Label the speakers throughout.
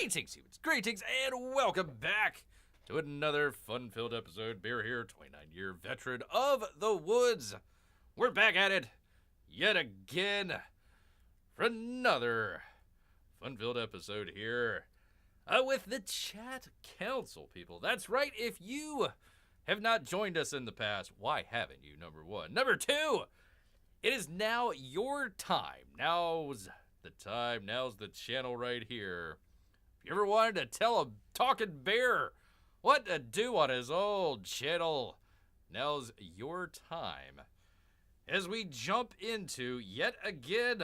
Speaker 1: Greetings, humans. Greetings, and welcome back to another fun-filled episode. Bear here, 29-year veteran of the woods. We're back at it yet again for another fun-filled episode here with the Chat Council, people. That's right. If you have not joined us in the past, why haven't you, number one? Number two, it is now your time. Now's the time. Now's the channel right here. If you ever wanted to tell a talking bear what to do on his old channel, now's your time. As we jump into, yet again,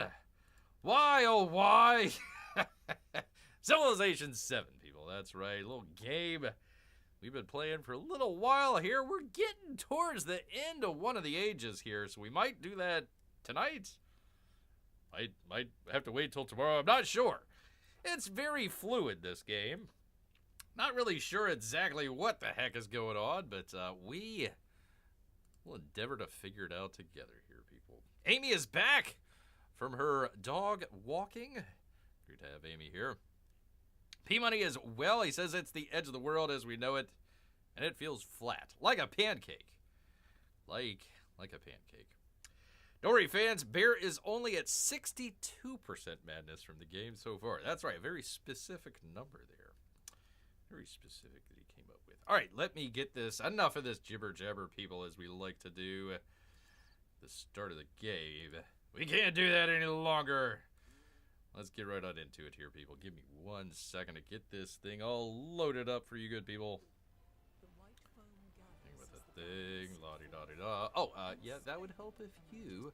Speaker 1: why oh why? Civilization 7, people. That's right. A little game we've been playing for a little while here. We're getting towards the end of one of the ages here, so we might do that tonight. Might have to wait till tomorrow. I'm not sure. It's very fluid, this game. Not really sure exactly what the heck is going on, but we will endeavor to figure it out together here, people. Amy is back from her dog walking. Great to have Amy here. P-Money as well. He says it's the edge of the world as we know it, and it feels flat, like a pancake. Like a pancake. Don't worry, fans. Bear is only at 62% madness from the game so far. That's right, a very specific number there. Very specific that he came up with. All right, let me get this. Enough of this jibber-jabber, people, as we like to do at the start of the game. We can't do that any longer. Let's get right on into it here, people. Give me 1 second to get this thing all loaded up for you good people. Thing, la-di-da-di-da. Oh, yeah, that would help if you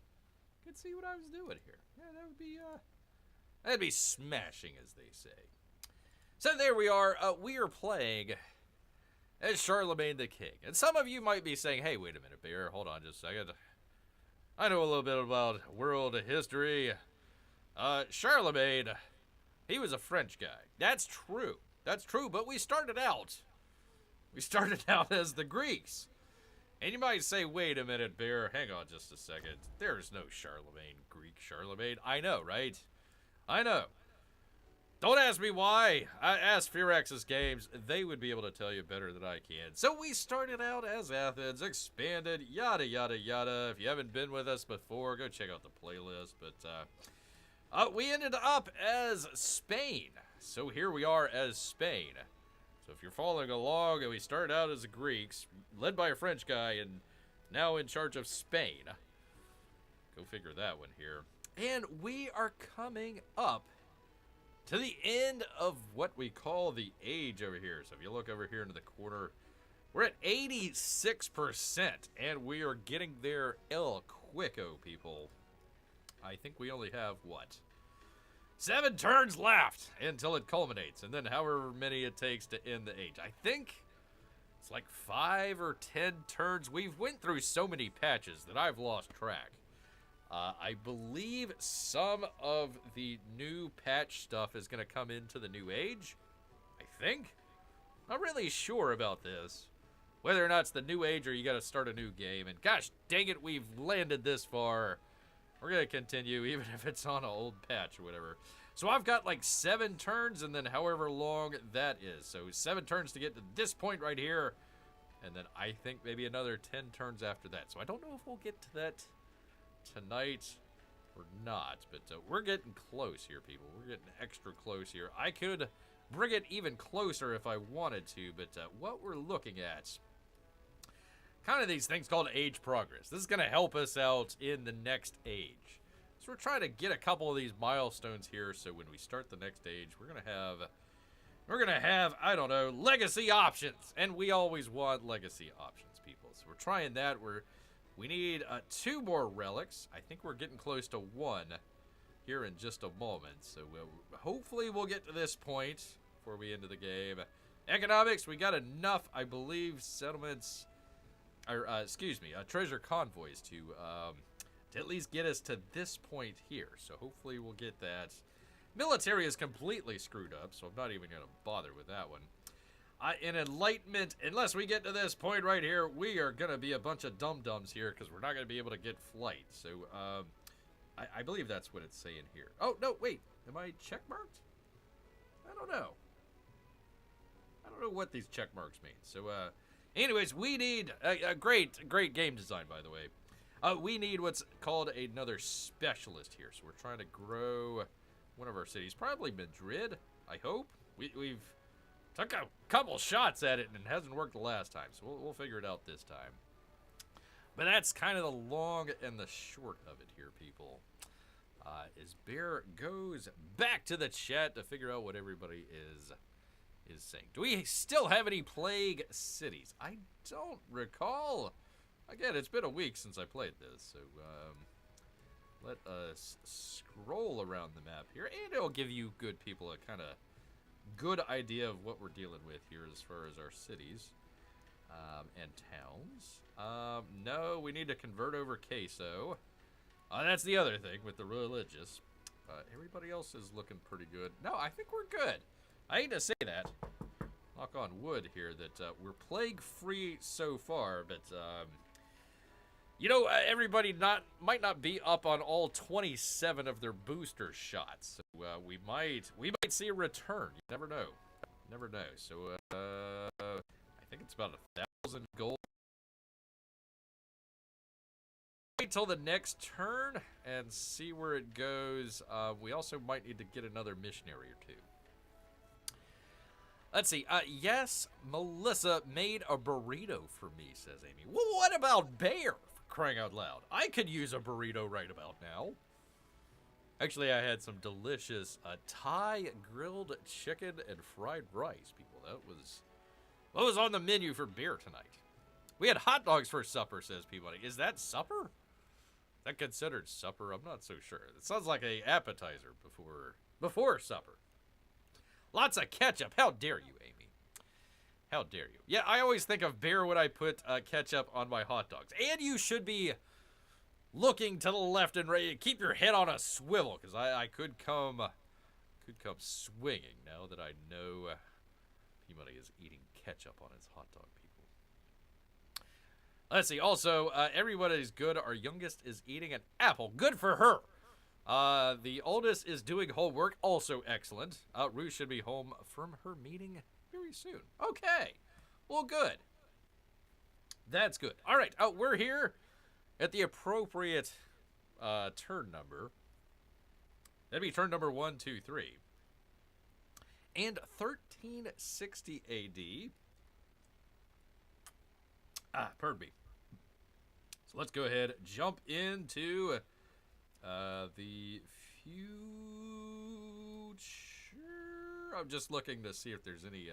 Speaker 1: could see what I was doing here. Yeah, that'd be smashing, as they say. So there we are. We are playing as Charlemagne the King. And some of you might be saying, hey, wait a minute, Bear. Hold on just a second. I know a little bit about world history. Charlemagne, he was a French guy. That's true. That's true, but we started out as the Greeks. And you might say, wait a minute, Bear, hang on just a second. There's no Charlemagne, Greek Charlemagne. I know, right? I know. Don't ask me why. I asked Fearx's games. They would be able to tell you better than I can. So we started out as Athens, expanded, yada, yada, yada. If you haven't been with us before, go check out the playlist. But we ended up as Spain. So here we are as Spain. So if you're following along, we started out as the Greeks, led by a French guy, and now in charge of Spain. Go figure that one here. And we are coming up to the end of what we call the age over here. So if you look over here into the corner, we're at 86%, and we are getting there el quico, people. I think we only have, what? 7 turns left until it culminates, and then however many it takes to end the age. I think it's like 5 or 10 turns. We've went through so many patches that I've lost track. I believe some of the new patch stuff is going to come into the new age. I think. Not really sure about this. Whether or not it's the new age or you got to start a new game. And gosh dang it, we've landed this far. We're going to continue even if it's on an old patch or whatever. So I've got like 7 turns and then however long that is. So 7 turns to get to this point right here. And then I think maybe another 10 turns after that. So I don't know if we'll get to that tonight or not. But we're getting close here, people. We're getting extra close here. I could bring it even closer if I wanted to. But what we're looking at, kind of these things called age progress. This is going to help us out in the next age. So we're trying to get a couple of these milestones here, so when we start the next age, we're going to have, I don't know, legacy options. And we always want legacy options, people. So we're trying that. We need 2 more relics. I think we're getting close to 1 here in just a moment. So hopefully we'll get to this point before we end the game. Economics, we got enough, I believe, settlements, or treasure convoys to at least get us to this point here. So hopefully we'll get that. Military is completely screwed up, so I'm not even going to bother with that one. In enlightenment, unless we get to this point right here, we are going to be a bunch of dum-dums here because we're not going to be able to get flight. So I believe that's what it's saying here. Oh, no, wait. Am I checkmarked? I don't know. don't know what these check marks mean. So, anyways, we need a great game design, by the way. We need what's called another specialist here. So we're trying to grow one of our cities, probably Madrid. I hope we've took a couple shots at it and it hasn't worked the last time. So we'll figure it out this time. But that's kind of the long and the short of it here, people. As Bear goes back to the chat to figure out what everybody is saying. Do we still have any plague cities? I don't recall. Again, it's been a week since I played this, so let us scroll around the map here, and it'll give you good people a kind of good idea of what we're dealing with here as far as our cities and towns. No, we need to convert over queso. That's the other thing with the religious. Everybody else is looking pretty good. No, I think we're good. I hate to say that. Knock on wood here that we're plague-free so far, but you know, everybody might not be up on all 27 of their booster shots. So we might see a return. You never know. Never know. So I think it's about 1,000 gold. Wait till the next turn and see where it goes. We also might need to get another missionary or two. Let's see. Yes, Melissa made a burrito for me, says Amy. Well, what about Bear? For crying out loud. I could use a burrito right about now. Actually, I had some delicious Thai grilled chicken and fried rice, people. That was what was on the menu for Bear tonight. We had hot dogs for supper, says Peabody. Is that supper? Is that considered supper? I'm not so sure. It sounds like a appetizer before supper. Lots of ketchup. How dare you, Amy? How dare you? Yeah, I always think of Bear when I put ketchup on my hot dogs. And you should be looking to the left and right. Keep your head on a swivel, because I could come swinging now that I know Peabody is eating ketchup on his hot dog, people. Let's see. Also, everybody's good. Our youngest is eating an apple. Good for her. The oldest is doing homework. Also excellent. Ruth should be home from her meeting very soon. Okay. Well, good. That's good. All right. We're here at the appropriate turn number. That'd be turn number 1, 2, 3. And 1360 AD. Pardon me. So let's go ahead, jump into the future. I'm just looking to see if there's any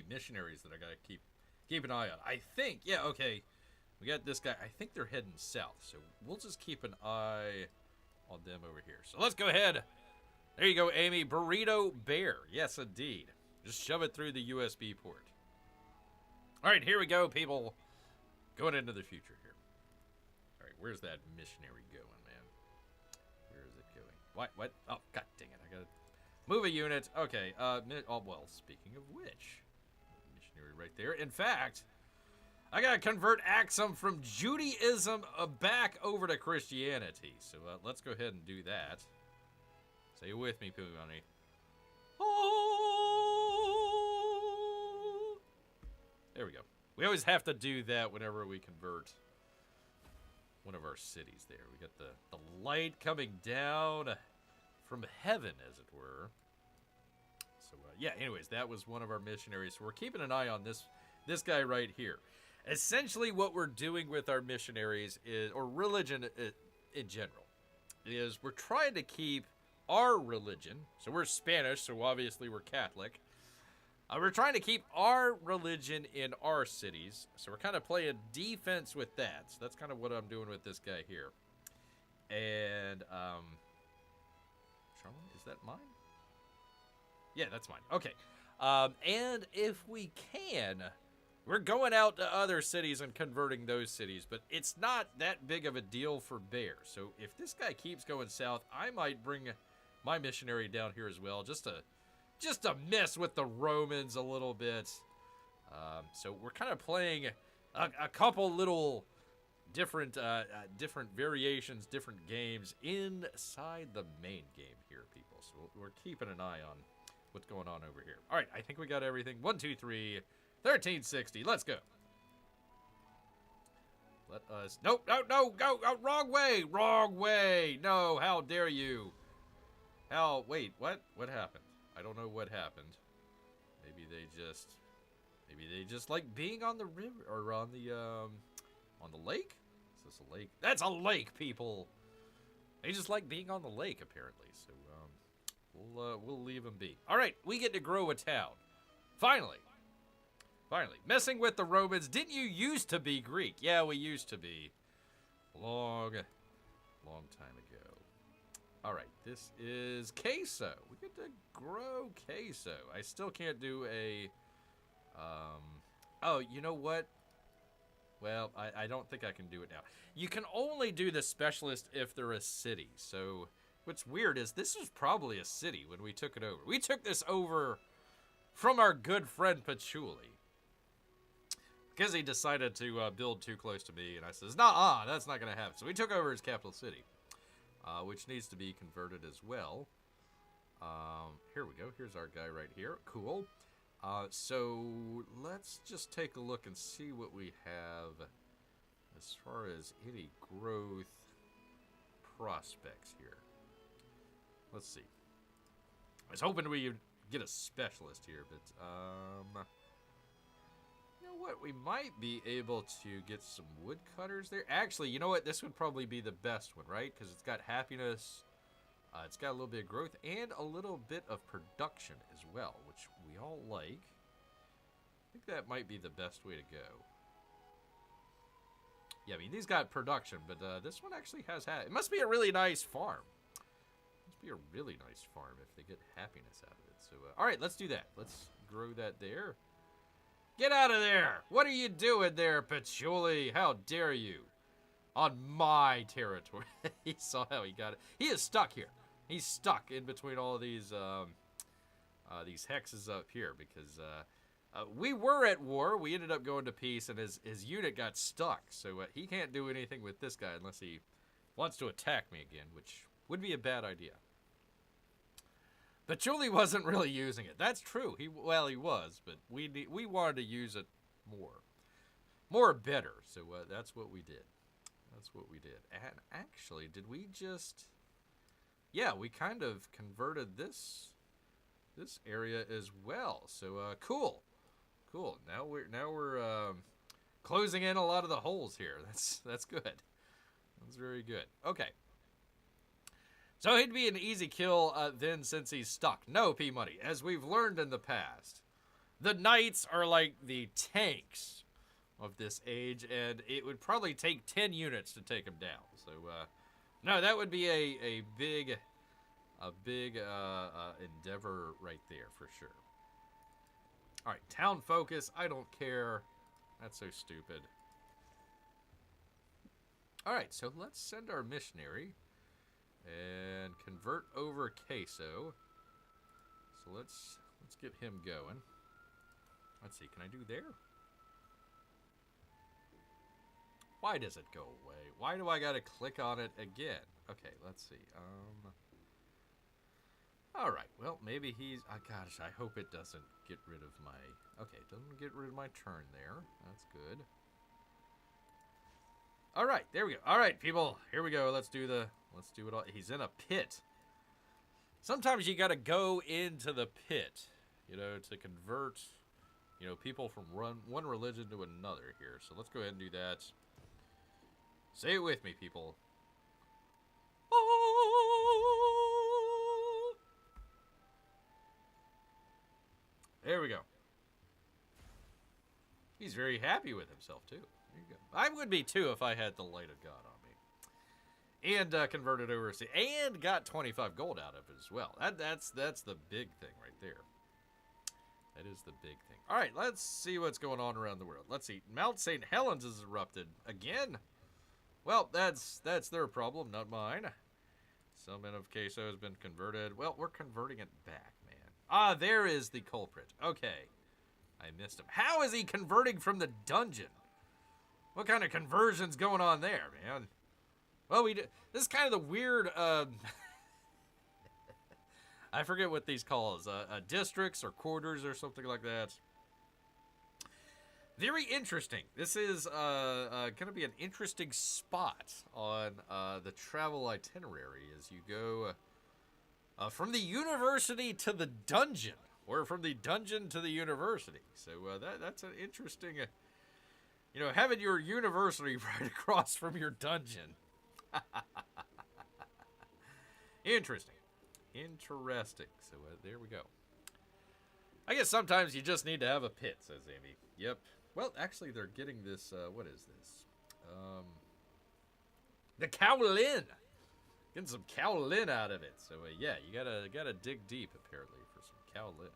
Speaker 1: missionaries that I gotta keep an eye on. I think, yeah, okay. We got this guy. I think they're heading south, so we'll just keep an eye on them over here. So let's go ahead. There you go, Amy. Burrito Bear. Yes, indeed. Just shove it through the USB port. All right, here we go, people. Going into the future here. All right, where's that missionary going, man? Where is it going? What? Oh, god dang it. I gotta move a unit. Okay, oh, well, speaking of which, missionary right there. In fact, I gotta convert Axum from Judaism back over to Christianity. So let's go ahead and do that. Say it with me, Poohani. Oh! There we go. We always have to do that whenever we convert one of our cities there. We got the light coming down from heaven, as it were. So, yeah, anyways, that was one of our missionaries. So we're keeping an eye on this guy right here. Essentially, what we're doing with our missionaries is, or religion in general, is we're trying to keep our religion. So we're Spanish, so obviously we're Catholic. We're trying to keep our religion in our cities. So we're kind of playing defense with that. So that's kind of what I'm doing with this guy here. And, Charlotte, is that mine? Yeah, that's mine. Okay. And if we can, we're going out to other cities and converting those cities. But it's not that big of a deal for Bear. So if this guy keeps going south, I might bring my missionary down here as well. Just to mess with the Romans a little bit. So we're kind of playing a couple little different variations, different games inside the main game here, people. So we're keeping an eye on what's going on over here. All right, I think we got everything. 1, 2, 3, 1360. Let's go. Let us... Nope, no, no, go, wrong way, wrong way. No, how dare you? How... Wait, what? What happened? I don't know what happened. Maybe they just like being on the river, or on the lake? Is this a lake? That's a lake, people! They just like being on the lake, apparently, so, we'll leave them be. Alright, we get to grow a town. Finally! Finally. Messing with the Romans. Didn't you used to be Greek? Yeah, we used to be. Long time ago. Alright, this is queso. We get to grow queso. I still can't do a... Oh, you know what? Well, I don't think I can do it now. You can only do the specialist if they're a city. So, what's weird is this was probably a city when we took it over. We took this over from our good friend Patchouli. Because he decided to build too close to me, and I says, nah, that's not going to happen. So we took over his capital city, which needs to be converted as well. Here we go. Here's our guy right here. Cool. So let's just take a look and see what we have as far as any growth prospects here. Let's see. I was hoping we'd get a specialist here, but, you know what? We might be able to get some woodcutters there. Actually, you know what? This would probably be the best one, right? Because it's got happiness, it's got a little bit of growth, and a little bit of production as well, which we all like. I think that might be the best way to go. Yeah, I mean, these got production, but this one actually has it must be a really nice farm. Must be a really nice farm if they get happiness out of it. So, all right, let's do that. Let's grow that there. Get out of there! What are you doing there, Patchouli? How dare you? On my territory. He saw how he got it. He is stuck here. He's stuck in between all these hexes up here because we were at war. We ended up going to peace, and his unit got stuck. So he can't do anything with this guy unless he wants to attack me again, which would be a bad idea. Patchouli wasn't really using it. That's true. He was, but we wanted to use it more better. So that's what we did. That's what we did. And actually, did we just? Yeah, we kind of converted this area as well. So cool. Now we're closing in a lot of the holes here. That's good. That's very good. Okay. So he'd be an easy kill then since he's stuck. No, P-Money. As we've learned in the past, the knights are like the tanks of this age, and it would probably take 10 units to take him down. So, no, that would be a big endeavor right there for sure. All right, town focus. I don't care. That's so stupid. All right, so let's send our missionary and convert over queso. So let's get him going. Let's see, can I do there? Why does it go away? Why do I gotta click on it again? Okay, let's see. All right, well, maybe he's... Oh, gosh, I hope it doesn't get rid of my... Okay, it doesn't get rid of my turn there. That's good. All right, there we go. All right, people, here we go. Let's do it all. He's in a pit. Sometimes you got to go into the pit, to convert, people from one religion to another here. So let's go ahead and do that. Say it with me, people. There we go. He's very happy with himself, too. There you go. I would be, too, if I had the light of God on me. And converted over and got 25 gold out of it as well. That's the big thing right there. That is the big thing. All right, let's see what's going on around the world. Let's see. Mount St. Helens has erupted again. Well, that's their problem, not mine. Settlement of queso has been converted. Well, we're converting it back, man. Ah, there is the culprit. Okay. I missed him. How is he converting from the dungeon? What kind of conversion's going on there, man? Well, this is kind of the weird, I forget what these calls, districts or quarters or something like that. Very interesting. This is going to be an interesting spot on the travel itinerary as you go from the university to the dungeon, or from the dungeon to the university. So that's an interesting, having your university right across from your dungeon. Interesting. So there we go. I guess sometimes you just need to have a pit, says Amy. Yep. Well, actually, they're getting this, what is this? The Kowlin! Getting some Kowlin out of it. So, yeah, you gotta dig deep, apparently, for some Kowlin.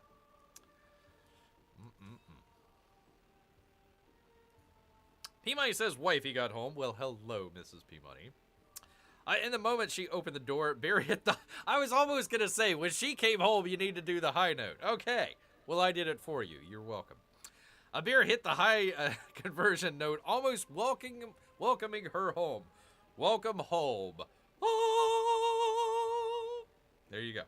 Speaker 1: P-Money says wifey got home. Well, hello, Mrs. P-Money. In the moment she opened the door, Barry hit the... I was almost going to say, when she came home, you need to do the high note. Okay. Well, I did it for you. You're welcome. Bear hit the high conversion note, almost welcoming her home. Welcome home. Oh! There you go.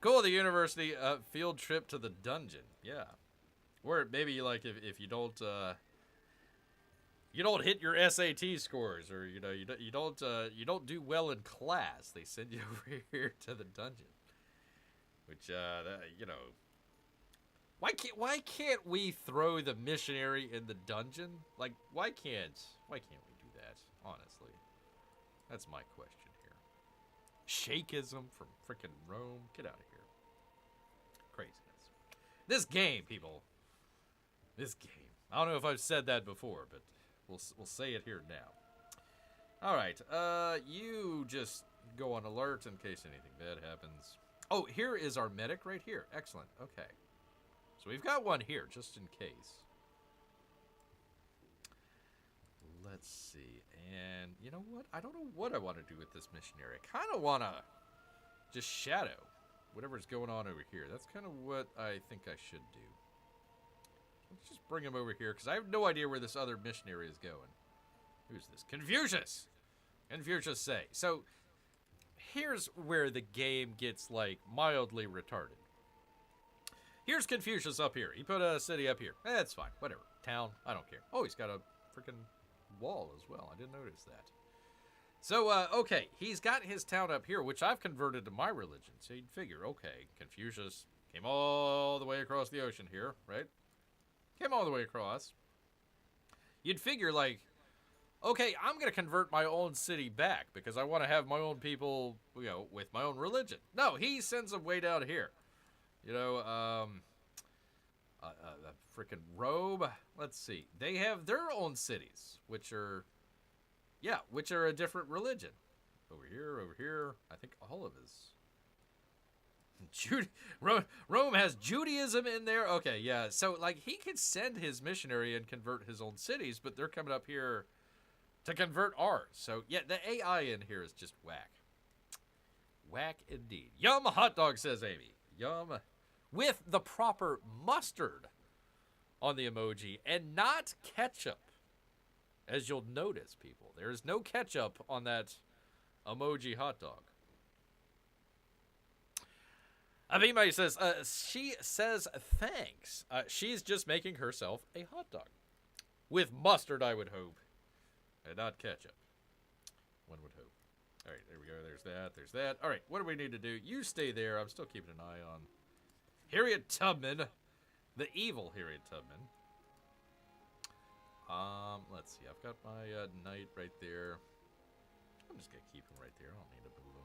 Speaker 1: Cool, the university field trip to the dungeon. Yeah. Or maybe, like, if you don't... you don't hit your SAT scores, or you don't do well in class, they send you over here to the dungeon. Which why can't we throw the missionary in the dungeon? Like, why can't we do that? Honestly, that's my question here. Shakeism from frickin' Rome, get out of here. Craziness. This game, people. This game. I don't know if I've said that before, but. We'll say it here now. All right, you just go on alert in case anything bad happens. Oh, here is our medic right here. Excellent. Okay, so we've got one here just in case. Let's see. And you know what? I don't know what I want to do with this missionary. I kind of want to just shadow whatever's going on over here. That's kind of what I think I should do. Let's just bring him over here, because I have no idea where this other missionary is going. Who's this? Confucius! Confucius say. So, here's where the game gets, like, mildly retarded. Here's Confucius up here. He put a city up here. That's fine. Whatever. Town. I don't care. Oh, he's got a freaking wall as well. I didn't notice that. So, okay. He's got his town up here, which I've converted to my religion. So you'd figure, okay, Confucius came all the way across the ocean here, right? Came all the way across. You'd figure, like, okay, I'm going to convert my own city back because I want to have my own people, with my own religion. No, he sends them way down here. Freaking Rome. Let's see. They have their own cities, which are a different religion. Over here. I think all of his... Rome has Judaism in there. Okay, yeah. So, like, he could send his missionary and convert his own cities, but they're coming up here to convert ours. So, yeah, the AI in here is just whack. Whack indeed. Yum hot dog, says Amy. Yum. With the proper mustard on the emoji and not ketchup. As you'll notice, people, there is no ketchup on that emoji hot dog. Abimai says, she says thanks. She's just making herself a hot dog. With mustard, I would hope. And not ketchup. One would hope. All right, there we go. There's that. All right, what do we need to do? You stay there. I'm still keeping an eye on Harriet Tubman. The evil Harriet Tubman. Let's see. I've got my knight right there. I'm just going to keep him right there. I don't need to move him.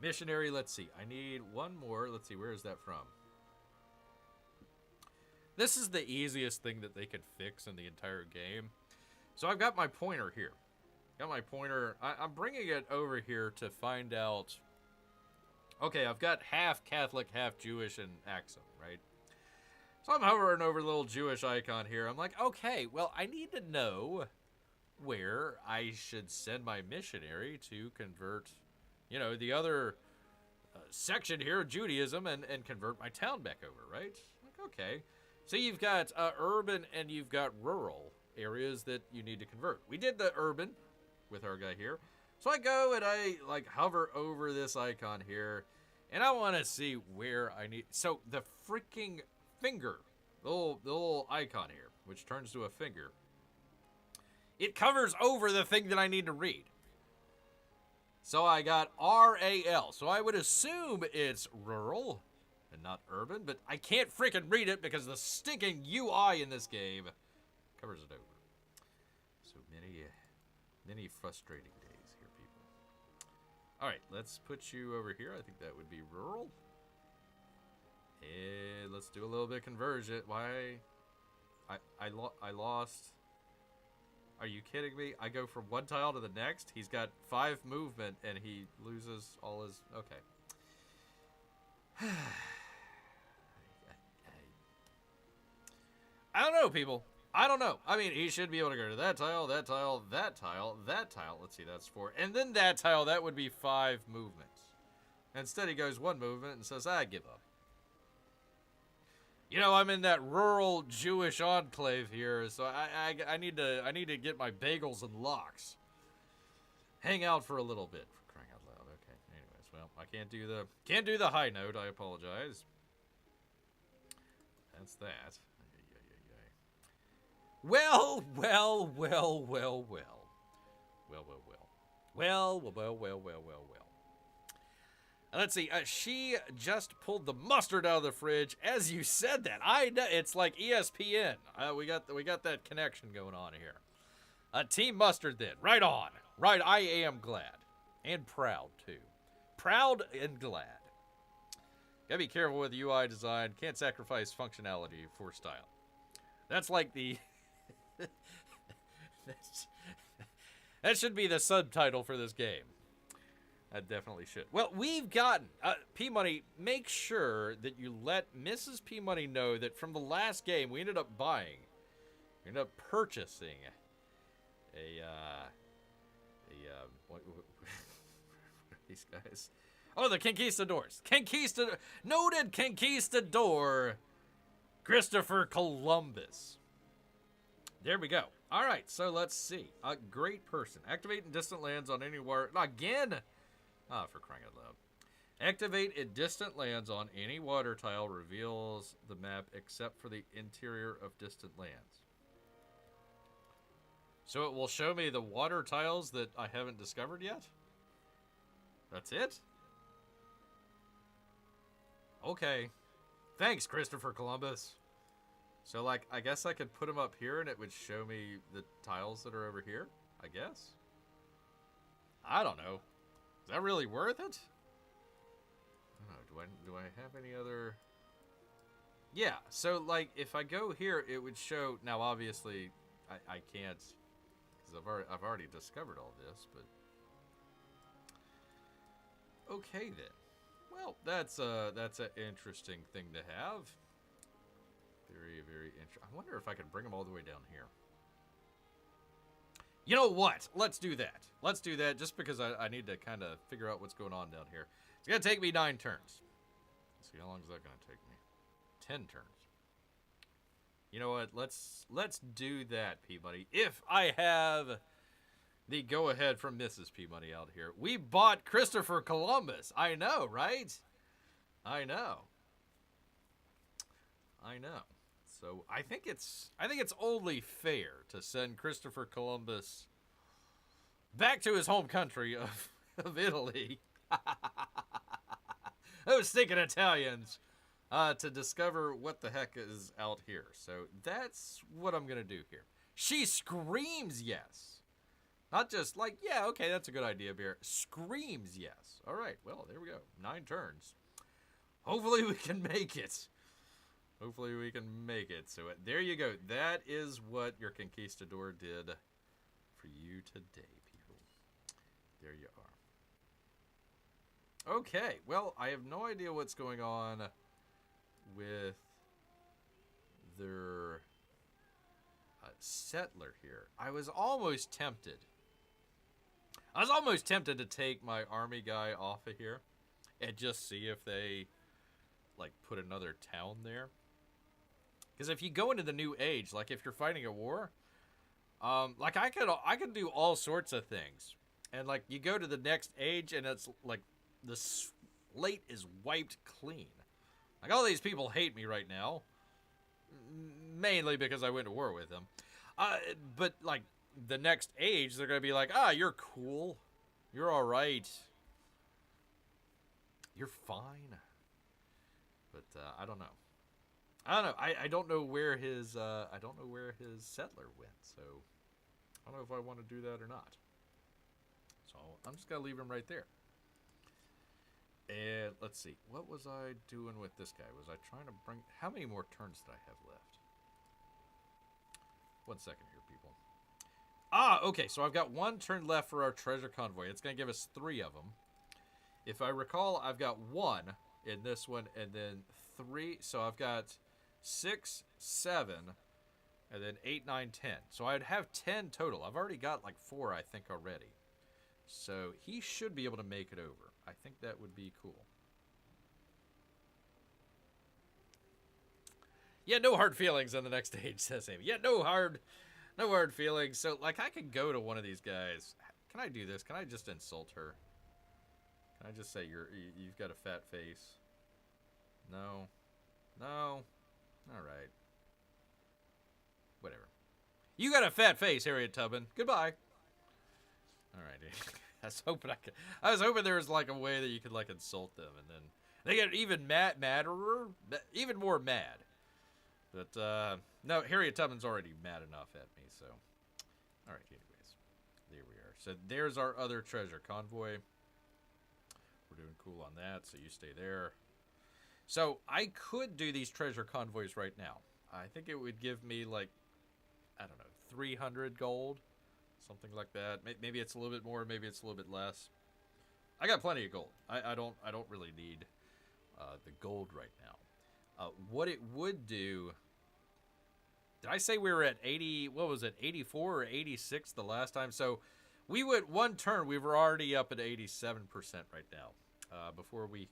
Speaker 1: Missionary, let's see. I need one more. Let's see, where is that from? This is the easiest thing that they could fix in the entire game. So I've got my pointer here. I'm bringing it over here to find out... Okay, I've got half Catholic, half Jewish and accent, right? So I'm hovering over the little Jewish icon here. I'm like, okay, well, I need to know where I should send my missionary to convert... the other section here, Judaism, and convert my town back over, right? Like, okay. So you've got urban and you've got rural areas that you need to convert. We did the urban with our guy here. So I go and I like hover over this icon here, and I want to see where I need. So the freaking finger, the little icon here, which turns to a finger, it covers over the thing that I need to read. So I got RAL. So I would assume it's rural and not urban, but I can't freaking read it because the stinking UI in this game covers it over. So many frustrating days here, people. All right, let's put you over here. I think that would be rural. And let's do a little bit of conversion. Why? I lost. Are you kidding me? I go from one tile to the next. He's got 5 movement, and he loses all his... Okay. I don't know, people. I don't know. I mean, he should be able to go to that tile, that tile, that tile, that tile. Let's see, that's 4. And then that tile, that would be 5 movements. Instead, he goes 1 movement and says, I give up. You know, I'm in that rural Jewish enclave here, so I need to get my bagels and lox. Hang out for a little bit, for crying out loud. Okay. Anyways, well, I can't do the high note. I apologize. That's that. Well. Let's see. She just pulled the mustard out of the fridge. As you said that, I know it's like ESPN. We got that connection going on here. Team Mustard then. Right on. Right. I am glad and proud too. Proud and glad. Gotta be careful with UI design. Can't sacrifice functionality for style. That's like the. That should be the subtitle for this game. I definitely should. Well, we've gotten... P-Money, make sure that you let Mrs. P-Money know that from the last game, we ended up purchasing what are these guys? Oh, the Conquistadors. Noted Conquistador, Christopher Columbus. There we go. All right, so let's see. A great person. Activate in distant lands on any water... Again... Ah, for crying out loud. Activate in distant lands on any water tile reveals the map except for the interior of distant lands. So it will show me the water tiles that I haven't discovered yet? That's it? Okay. Thanks, Christopher Columbus. So, like, I guess I could put them up here and it would show me the tiles that are over here, I guess? I don't know. Is that really worth it? I don't know. Do I have any other... Yeah, so, like, if I go here, it would show... Now, obviously, I can't... Because I've already discovered all this, but... Okay, then. Well, that's an interesting thing to have. Very, very interesting. I wonder if I could bring them all the way down here. You know what? Let's do that. Let's do that just because I need to kind of figure out what's going on down here. It's going to take me 9 turns. Let's see, how long is that going to take me? 10 turns. You know what? Let's do that, P-Money. If I have the go-ahead from Mrs. P-Money out here. We bought Christopher Columbus. I know, right? I know. So I think it's only fair to send Christopher Columbus back to his home country of Italy. Those stinking Italians to discover what the heck is out here. So that's what I'm gonna do here. She screams yes, not just like yeah, okay, that's a good idea, Bear. Screams yes. All right, well there we go. 9 turns. Hopefully we can make it. Hopefully we can make it. So there you go. That is what your Conquistador did for you today, people. There you are. Okay. Well, I have no idea what's going on with their settler here. I was almost tempted to take my army guy off of here and just see if they like put another town there. Because if you go into the new age, like if you're fighting a war, like I could do all sorts of things. And, like, you go to the next age, and it's, like, the slate is wiped clean. Like, all these people hate me right now. Mainly because I went to war with them. But, like, the next age, they're going to be like, you're cool. You're alright. You're fine. But, I don't know. I don't know where his, settler went, so I don't know if I want to do that or not. So I'm just going to leave him right there. And let's see. What was I doing with this guy? Was I trying to bring... How many more turns did I have left? 1 second here, people. Okay. So I've got 1 turn left for our treasure convoy. It's going to give us 3 of them. If I recall, I've got 1 in this one and then 3. So I've got 6, 7, and then 8, 9, 10. So I'd have 10 total. I've already got like 4, I think, already. So he should be able to make it over. I think that would be cool. Yeah, no hard feelings on the next stage, says Amy. Yeah, no hard feelings. So, like, I could go to one of these guys. Can I do this? Can I just insult her? Can I just say you've got a fat face? No. No. All right. Whatever. You got a fat face, Harriet Tubman. Goodbye. All right. I was hoping there was like a way that you could like insult them, and then they get even madder, even more mad. But no, Harriet Tubman's already mad enough at me. So, all right. Anyways, there we are. So there's our other treasure convoy. We're doing cool on that. So you stay there. So I could do these treasure convoys right now. I think it would give me like, I don't know, 300 gold. Something like that. Maybe it's a little bit more. Maybe it's a little bit less. I got plenty of gold. I don't really need the gold right now. What it would do... Did I say we were at 80... What was it? 84 or 86 the last time? So we went 1 turn. We were already up at 87% right now. Before we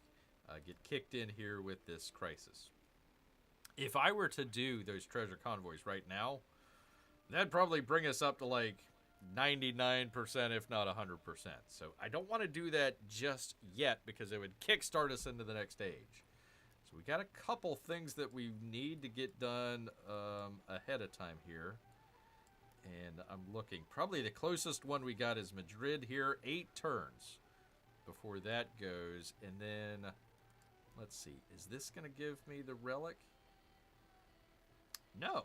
Speaker 1: get kicked in here with this crisis. If I were to do those treasure convoys right now, that'd probably bring us up to like 99%, if not 100%. So I don't want to do that just yet because it would kickstart us into the next stage. So we got a couple things that we need to get done ahead of time here. And I'm looking. Probably the closest one we got is Madrid here. 8 turns before that goes. And then, let's see. Is this going to give me the relic? No.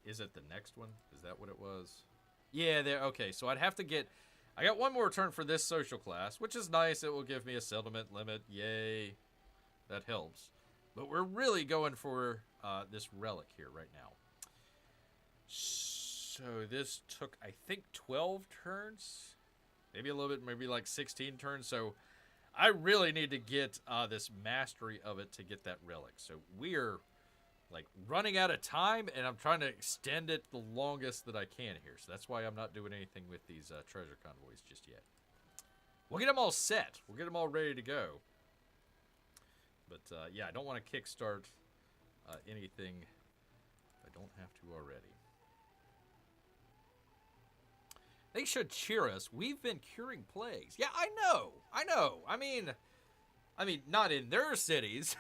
Speaker 1: Is it the next one? Is that what it was? Yeah, there. Okay, so I'd have to get... I got 1 more turn for this social class, which is nice. It will give me a settlement limit. Yay. That helps. But we're really going for this relic here right now. So this took, I think, 12 turns? Maybe a little bit, maybe like 16 turns. So I really need to get this mastery of it to get that relic. So we're... like running out of time, and I'm trying to extend it the longest that I can here. So that's why I'm not doing anything with these treasure convoys just yet. We'll get them all set. We'll get them all ready to go. But yeah, I don't want to kickstart anything if I don't have to already. They should cheer us. We've been curing plagues. Yeah, I know. I mean, not in their cities.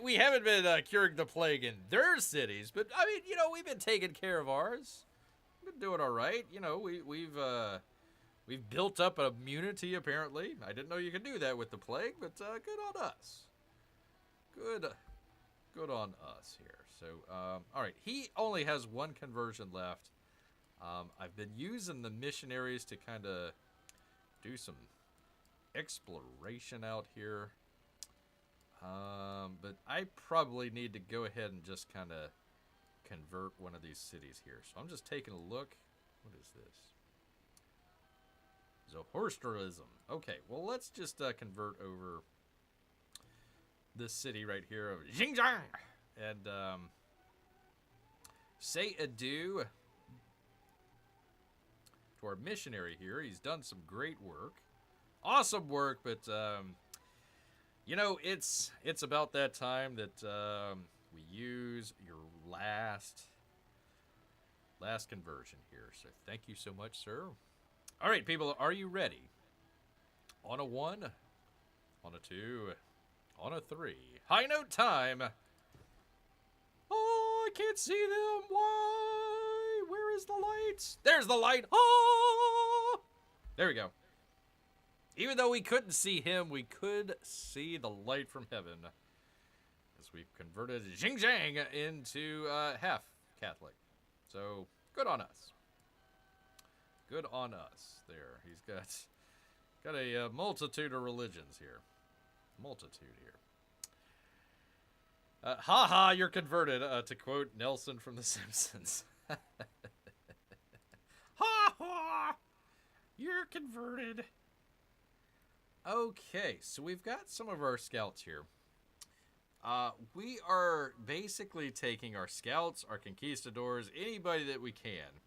Speaker 1: We haven't been curing the plague in their cities, but I mean, you know, we've been taking care of ours. We've been doing all right. You know, we've built up an immunity apparently. I didn't know you could do that with the plague, but good on us. Good on us here. So, all right, he only has 1 conversion left. I've been using the missionaries to kind of do some exploration out here. But I probably need to go ahead and just kind of convert one of these cities here. So I'm just taking a look. What is this? Zoroastrianism. Okay, well, let's just convert over this city right here of Xinjiang. And say adieu to our missionary here. He's done some great work. Awesome work, but... you know, it's about that time that we use your last last conversion here. So thank you so much, sir. All right, people, are you ready? On a 1, on a 2, on a 3. High note time. Oh, I can't see them. Why? Where is the light? There's the light. Oh! There we go. Even though we couldn't see him, we could see the light from heaven. As we've converted Xinjiang into half Catholic. So, good on us. Good on us. There, he's got a multitude of religions here. Multitude here. Ha ha, you're converted, to quote Nelson from The Simpsons. Ha ha, you're converted. Okay, so we've got some of our scouts here. We are basically taking our scouts, our conquistadors, anybody that we can,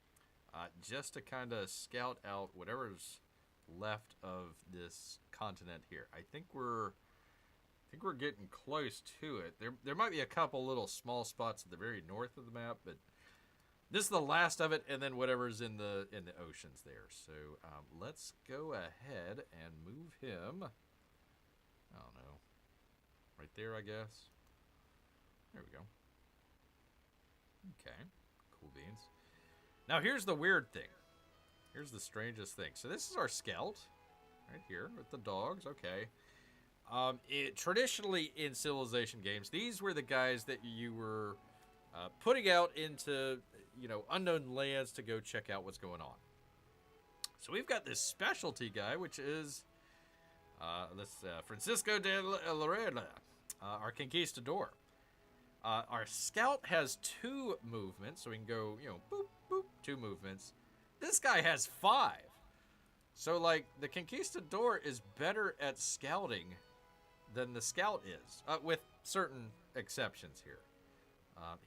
Speaker 1: just to kind of scout out whatever's left of this continent here. I think we're getting close to it. There might be a couple little small spots at the very north of the map, but this is the last of it, and then whatever's in the oceans there. So let's go ahead and move him. I don't know. Right there, I guess. There we go. Okay. Cool beans. Now, here's the weird thing. Here's the strangest thing. So this is our scout. Right here with the dogs. Okay. Traditionally in Civilization games, these were the guys that you were putting out into, unknown lands to go check out what's going on. So we've got this specialty guy, which is Francisco de Lorena, our conquistador. Our scout has 2 movements, so we can go, boop, boop, 2 movements. This guy has 5. So, the conquistador is better at scouting than the scout is, with certain exceptions here.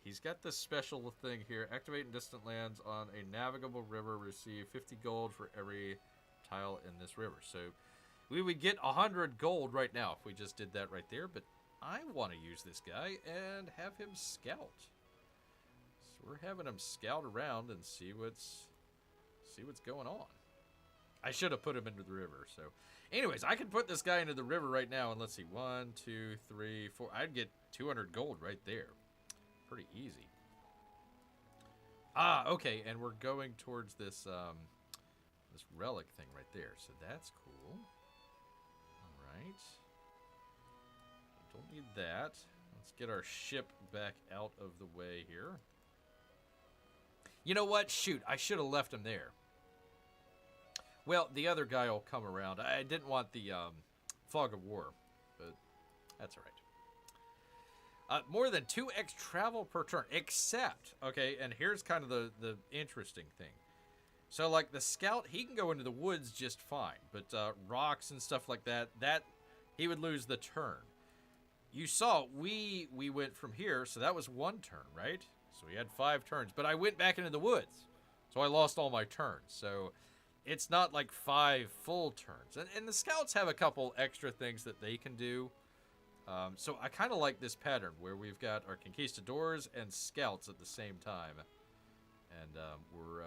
Speaker 1: He's got this special thing here. Activate in distant lands on a navigable river. Receive 50 gold for every tile in this river. So, we would get 100 gold right now if we just did that right there, but I want to use this guy and have him scout. So we're having him scout around and see what's going on. I should have put him into the river. So, anyways, I can put this guy into the river right now, and let's see, 1, 2, 3, 4. I'd get 200 gold right there. Pretty easy. Okay, and we're going towards this this relic thing right there. So that's cool. All right. Don't need that. Let's get our ship back out of the way here. You know what? Shoot, I should have left him there. Well, the other guy will come around. I didn't want the fog of war, but that's all right. More than 2x travel per turn, except, okay, and here's kind of the interesting thing. So, the scout, he can go into the woods just fine, but rocks and stuff like that, he would lose the turn. You saw, we went from here, so that was 1 turn, right? So we had 5 turns, but I went back into the woods, so I lost all my turns. So it's not 5 full turns. And the scouts have a couple extra things that they can do. So I kind of like this pattern where we've got our conquistadors and scouts at the same time. And we're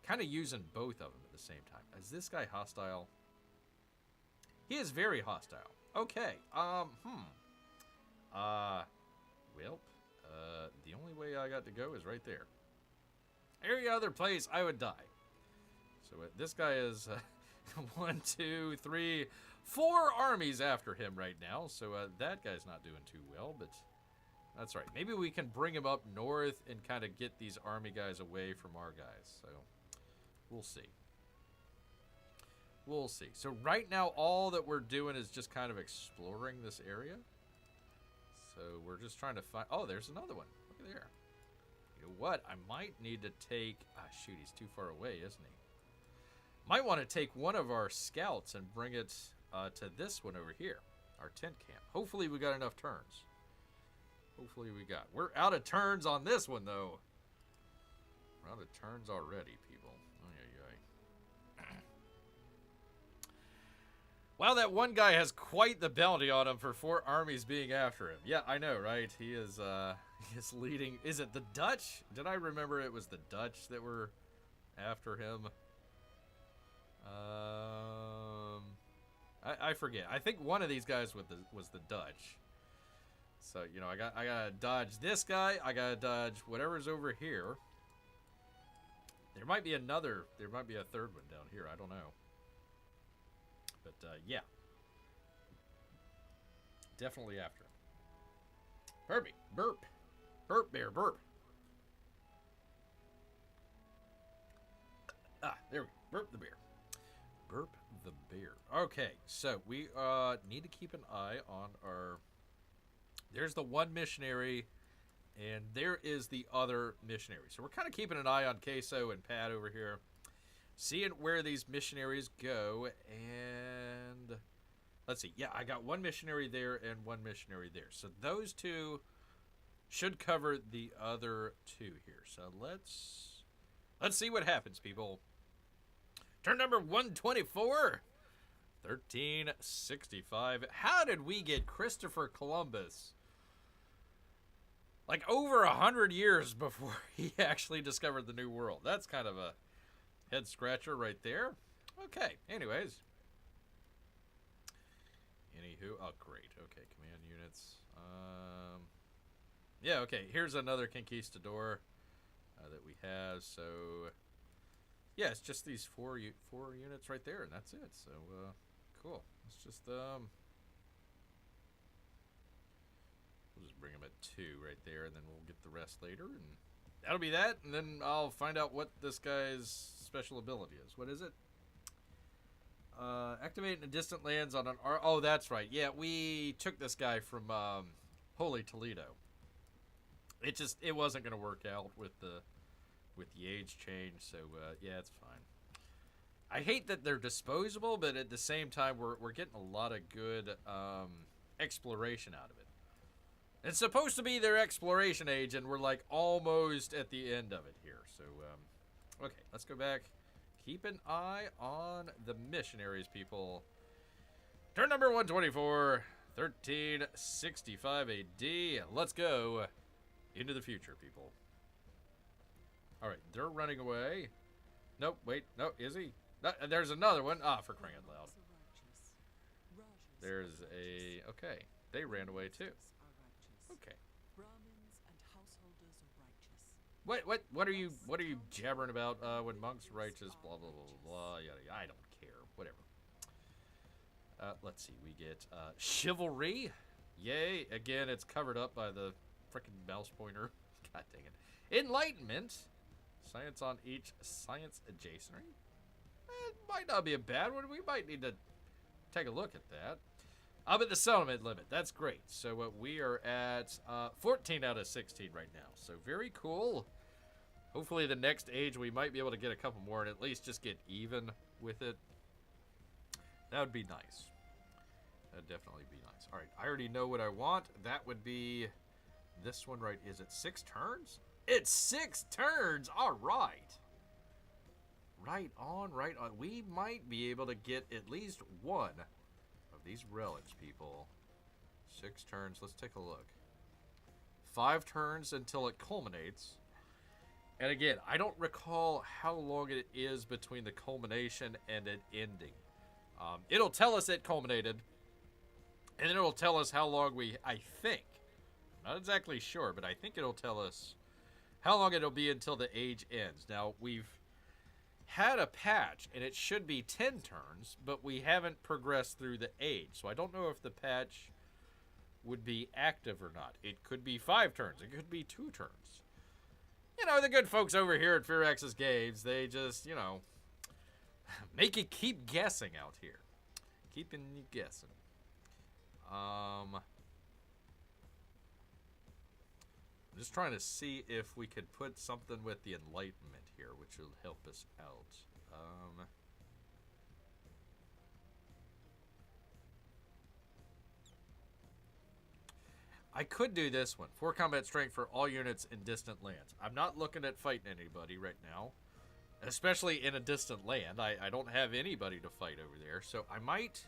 Speaker 1: kind of using both of them at the same time. Is this guy hostile? He is very hostile. Okay. The only way I got to go is right there. Every other place, I would die. So this guy is 1, 2, 3, 4 armies after him right now. So that guy's not doing too well, but that's right. Maybe we can bring him up north and kind of get these army guys away from our guys. So we'll see. We'll see. So right now, all that we're doing is just kind of exploring this area. So we're just trying to find... Oh, there's another one. Look at there. You know what? I might need to take... shoot, he's too far away, isn't he? Might want to take one of our scouts and bring it to this one over here. Our tent camp. Hopefully we got enough turns. Hopefully we got... We're out of turns on this one, though. We're out of turns already, people. Wow, that one guy has quite the bounty on him for 4 armies being after him. Yeah, I know, right? He is leading. Is it the Dutch? Did I remember it was the Dutch that were after him? I forget. I think one of these guys was the Dutch. So, you know, I gotta dodge this guy. I gotta dodge whatever's over here. There might be a third one down here. I don't know. But, yeah. Definitely after him. Burpee. Burp. Burp, bear, burp. Ah, there we go. Burp the bear. Burp the bear. Okay, so we need to keep an eye on our... There's the one missionary, and there is the other missionary. So we're kind of keeping an eye on Queso and Pat over here, seeing where these missionaries go. And let's see. Yeah, I got one missionary there and one missionary there. So those two should cover the other two here. So let's see what happens, people. Turn number 124. 1365. How did we get Christopher Columbus? Like over 100 years before he actually discovered the New World. That's kind of a head scratcher right there. Okay, anyways. Anywho, oh great. Okay, command units. Yeah, okay, here's another conquistador that we have. So, yeah, it's just these four units right there, and that's it. So, cool. Let's just, we'll just bring them at 2 right there, and then we'll get the rest later, and that'll be that, and then I'll find out what this guy's special ability is. What is it? Activate in distant lands on an... Oh, that's right. Yeah, we took this guy from Holy Toledo. It wasn't going to work out with the age change, so yeah, it's fine. I hate that they're disposable, but at the same time, we're getting a lot of good exploration out of it. It's supposed to be their exploration age, and we're like almost at the end of it here. So, okay, let's go back. Keep an eye on the missionaries, people. Turn number 124, 1365 AD. Let's go into the future, people. All right, they're running away. Nope, wait, no, is he? No, there's another one. Ah, for crying out loud. There's a... Okay, they ran away too. Okay. What are you jabbering about? When monks righteous, blah blah blah blah. Yada, yada. I don't care. Whatever. Let's see. We get chivalry. Yay! Again, it's covered up by the frickin' mouse pointer. God dang it. Enlightenment. Science on each science adjacent. It might not be a bad one. We might need to take a look at that. But the settlement limit, that's great. So we are at 14 out of 16 right now. So very cool. Hopefully the next age we might be able to get a couple more and at least just get even with it. That would be nice. That'd definitely be nice. All right, I already know what I want. That would be this one, right? Is it 6 turns? It's 6 turns. All right. Right on, right on. We might be able to get at least one of these relics, people. 6 turns. Let's take a look. 5 turns until it culminates. And again, I don't recall how long it is between the culmination and it ending. It'll tell us it culminated, and then it'll tell us how long I think. I'm not exactly sure, but I think it'll tell us how long it'll be until the age ends. Now, we've had a patch, and it should be 10 turns, but we haven't progressed through the age. So I don't know if the patch would be active or not. It could be 5 turns. It could be 2 turns. You know, the good folks over here at Firaxis Games, they just, you know, make you keep guessing out here. Keeping you guessing. I'm just trying to see if we could put something with the Enlightenment here, which will help us out. I could do this one. 4 combat strength for all units in distant lands. I'm not looking at fighting anybody right now, especially in a distant land. I don't have anybody to fight over there, so I might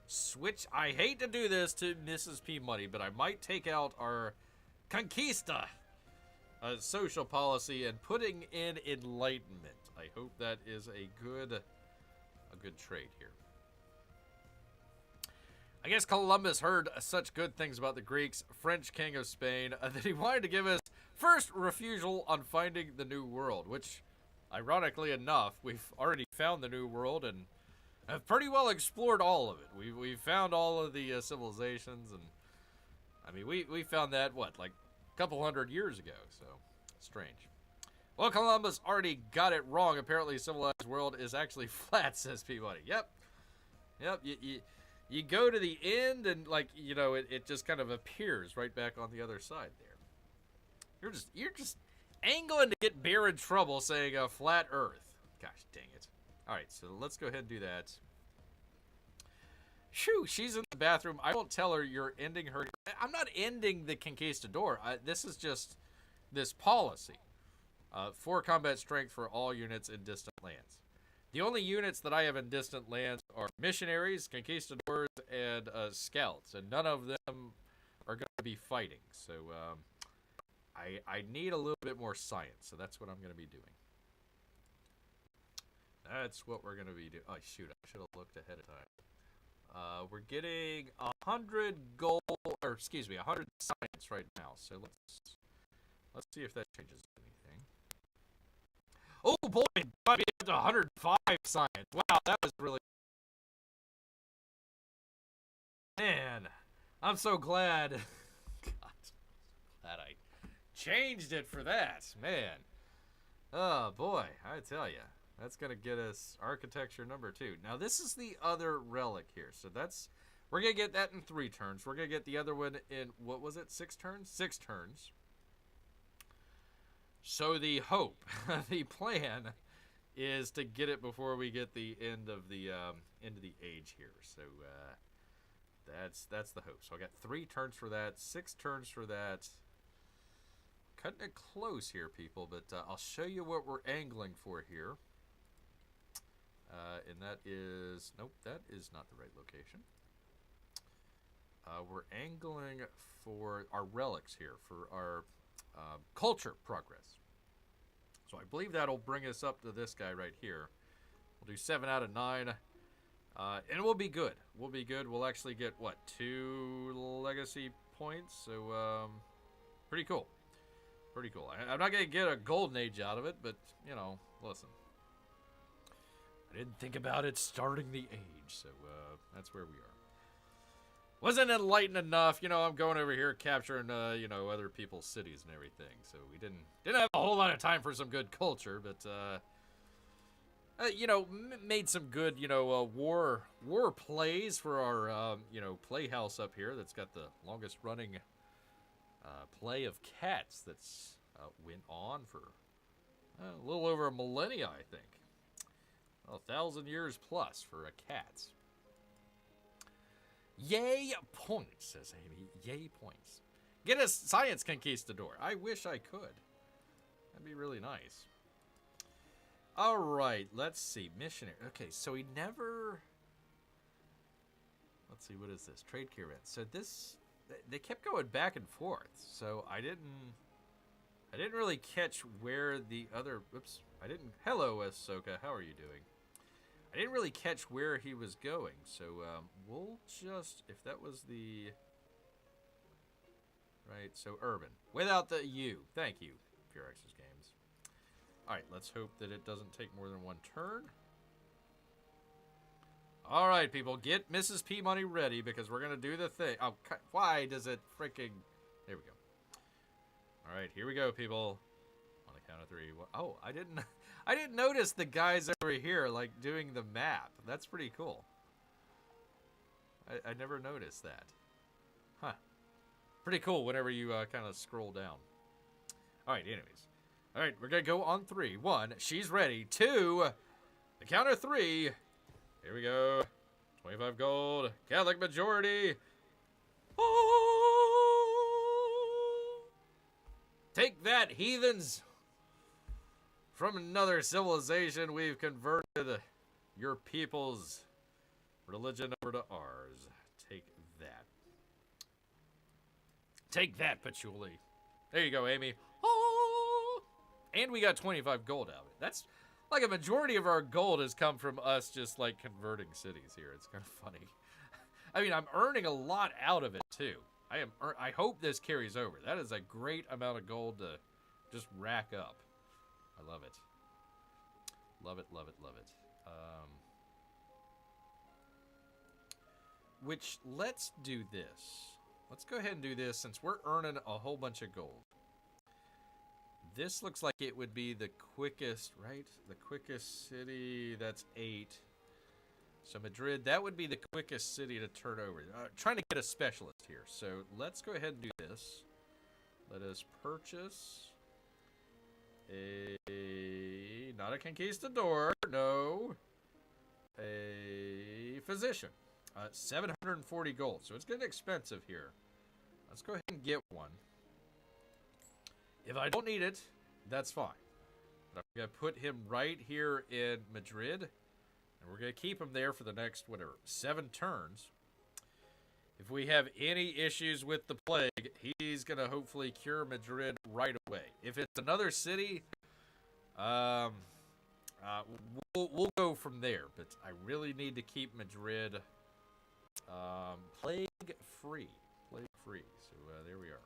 Speaker 1: switch. I hate to do this to Mrs. P Money, but I might take out our Conquista social policy and putting in enlightenment. I hope that is a good trade here. I guess Columbus heard such good things about the Greeks, French king of Spain, that he wanted to give us first refusal on finding the New World, which, ironically enough, we've already found the New World and have pretty well explored all of it. We've found all of the civilizations, and I mean, we found that, what, like a couple hundred years ago, so strange. Well, Columbus already got it wrong. Apparently, civilized world is actually flat, says Peabody. Yep. You go to the end, and like it just kind of appears right back on the other side there. You're just angling to get Bear in trouble, saying a flat Earth. Gosh dang it! All right, so let's go ahead and do that. Shoo, she's in the bathroom. I won't tell her you're ending her. I'm not ending the Conquistador. This is just this policy. 4 combat strength for all units in distant lands. The only units that I have in distant lands are missionaries, conquistadors, and scouts, and none of them are going to be fighting. So I need a little bit more science, so that's what I'm going to be doing. That's what we're going to be doing. Oh, shoot, I should have looked ahead of time. We're getting 100 gold, or excuse me, 100 science right now. So let's see if that changes anything. Oh boy, might be up to 105 science. Wow, that was really... Man, I'm so glad. God, glad I changed it for that. Man. Oh boy, I tell you. That's going to get us architecture number 2. Now, this is the other relic here. So that's... We're going to get that in 3 turns. We're going to get the other one in, what was it, 6 turns? 6 turns. So the hope, the plan, is to get it before we get the end of the age here. So that's the hope. So I got 3 turns for that, 6 turns for that. Cutting it close here, people, but I'll show you what we're angling for here. And that is, nope, that is not the right location. We're angling for our relics here, for our culture progress. So I believe that'll bring us up to this guy right here. We'll do 7 out of 9. And we'll be good. We'll be good. We'll actually get, what, 2 legacy points? So, pretty cool. Pretty cool. I'm not going to get a golden age out of it, but, listen. I didn't think about it starting the age, so that's where we are. Wasn't enlightened enough, I'm going over here capturing, other people's cities and everything. So we didn't have a whole lot of time for some good culture, but, made some good, war plays for our, playhouse up here that's got the longest running play of cats that's went on for a little over a millennia, I think. 1,000 years plus for a cat. Yay points, says Amy. Yay points. Get a science conquistador. I wish I could. That'd be really nice. All right, let's see. Missionary. Okay, so he never... Let's see, what is this? Trade caravan. So this... They kept going back and forth, so I didn't really catch where the other... Oops, I didn't... Hello, Ahsoka. How are you doing? I didn't really catch where he was going, so we'll just, if that was the, right, so urban, without the U. Thank you, Purex's Games. All right, let's hope that it doesn't take more than 1 turn. All right, people, get Mrs. P Money ready because we're going to do the thing. Oh, why does it freaking, there we go. All right, here we go, people. On the count of 3. Oh, I didn't notice the guys over here, like, doing the map. That's pretty cool. I never noticed that. Huh. Pretty cool whenever you kind of scroll down. Alright, anyways. Alright, we're going to go on 3. 1, she's ready. 2, the count of 3. Here we go. 25 gold. Catholic majority. Oh! Take that, heathens! From another civilization, we've converted your peoples Religion over to ours. Take that. Take that, patchouli. There you go, Amy. Oh! And we got 25 gold out of it. That's like a majority of our gold has come from us just like converting cities here. It's kind of funny. I mean, I'm earning a lot out of it too. I hope this carries over. That is a great amount of gold to just rack up. I love it. Love it, love it, love it. Which, let's do this. Let's go ahead and do this since we're earning a whole bunch of gold. This looks like it would be the quickest, right? The quickest city, that's 8. So Madrid, that would be the quickest city to turn over. Trying to get a specialist here. So let's go ahead and do this. Let us purchase not a conquistador, no. A physician. 740 gold. So it's getting expensive here. Let's go ahead and get one. If I don't need it, that's fine. But I'm going to put him right here in Madrid. And we're going to keep him there for the next, whatever, 7 turns. If we have any issues with the plague, he's going to hopefully cure Madrid right away. If it's another city, we'll go from there. But I really need to keep Madrid plague-free. Plague-free. So there we are.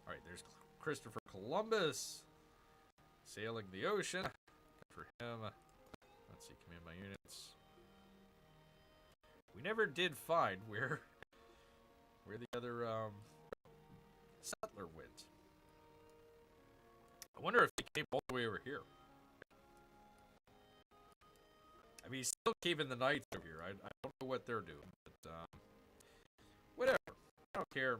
Speaker 1: All right, there's Christopher Columbus sailing the ocean. Good for him. Let's see, command my units. We never did find where the other settler went. I wonder if he came all the way over here. I mean, he's still keeping the knights over here. I don't know what they're doing, but whatever. I don't care.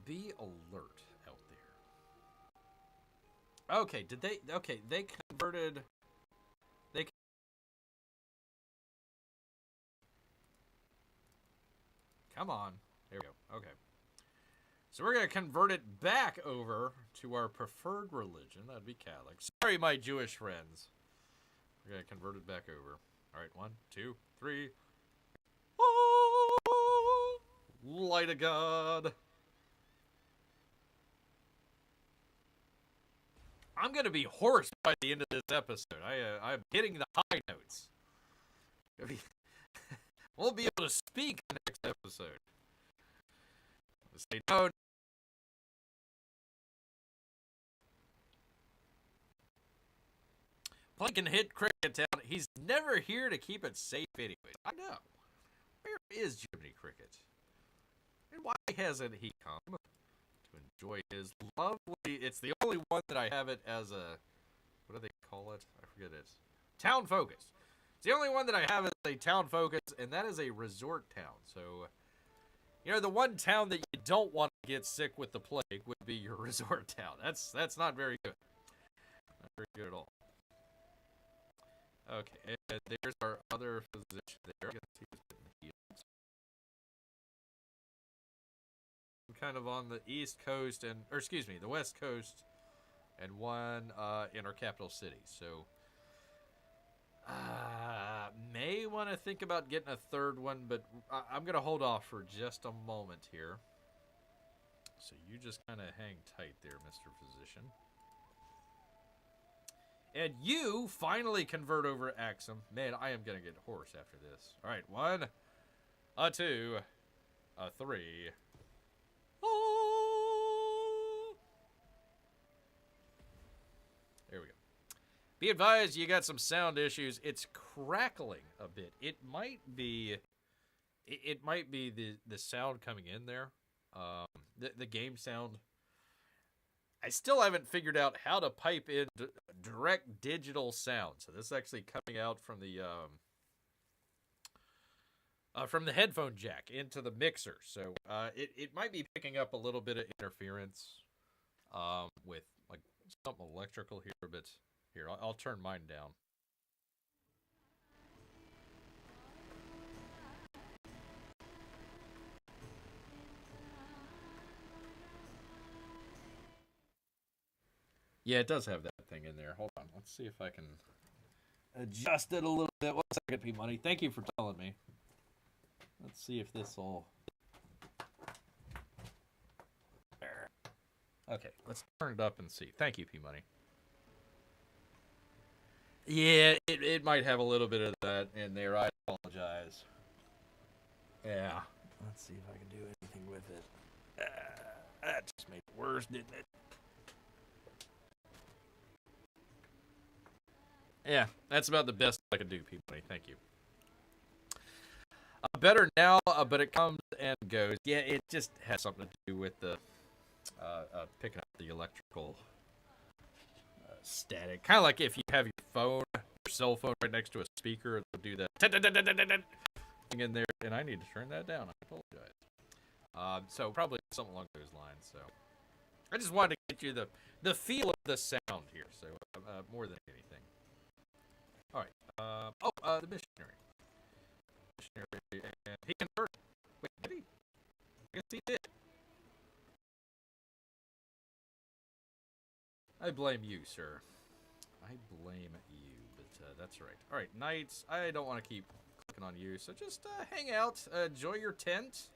Speaker 1: Be alert out there. Okay, did they? Okay, they converted. Come on. There we go. Okay. So we're going to convert it back over to our preferred religion. That'd be Catholic. Sorry, my Jewish friends. We're going to convert it back over. All right, 1, 2, 3. Oh, light of God. I'm going to be hoarse by the end of this episode. I'm hitting the high notes. We'll be able to speak in the next episode. Say no. Plank can hit Cricket Town. He's never here to keep it safe anyway. I know. Where is Jiminy Cricket? And why hasn't he come to enjoy his lovely... It's the only one that I have it as a... What do they call it? I forget it. Town focus. It's the only one that I have as a town focus, and that is a resort town. So, you know, the one town that you don't want to get sick with the plague would be your resort town. That's not very good. Not very good at all. Okay, and there's our other physician there. I guess he was getting healed. I'm kind of on the east coast, or excuse me, the west coast, and one in our capital city. So, may want to think about getting a third one, but I'm going to hold off for just a moment here. So you just kind of hang tight there, Mr. Physician. And you finally convert over Axum. Man, I am going to get hoarse after this. All right, 1, 2, 3. Oh! There we go. Be advised, you got some sound issues. It's crackling a bit. It might be the sound coming in there. The game sound. I still haven't figured out how to pipe in direct digital sound. So this is actually coming out from the headphone jack into the mixer. So it might be picking up a little bit of interference with like something electrical here, but here I'll turn mine down. Yeah, it does have that thing in there. there. Hold on. Let's see if I can adjust it a little bit. 1 second, P-Money. Thank you for telling me. Let's see if this will... There. Okay, let's turn it up and see. Thank you, P-Money. Yeah, it might have a little bit of that in there. I apologize. Yeah. Let's see if I can do anything with it. That just made it worse, didn't it? Yeah, that's about the best I could do, P-Money. Thank you. Better now, but it comes and goes. Yeah, it just has something to do with the picking up the electrical static. Kind of like if you have your phone, your cell phone right next to a speaker, it'll do that thing in there, and I need to turn that down. I apologize. So probably something along those lines. So I just wanted to get you the feel of the sound here. So more than anything. All right. The missionary. And he converted. Wait, did he? I guess he did. I blame you, sir. I blame you, but that's right. All right, knights. I don't want to keep clicking on you, so just hang out. Enjoy your tent.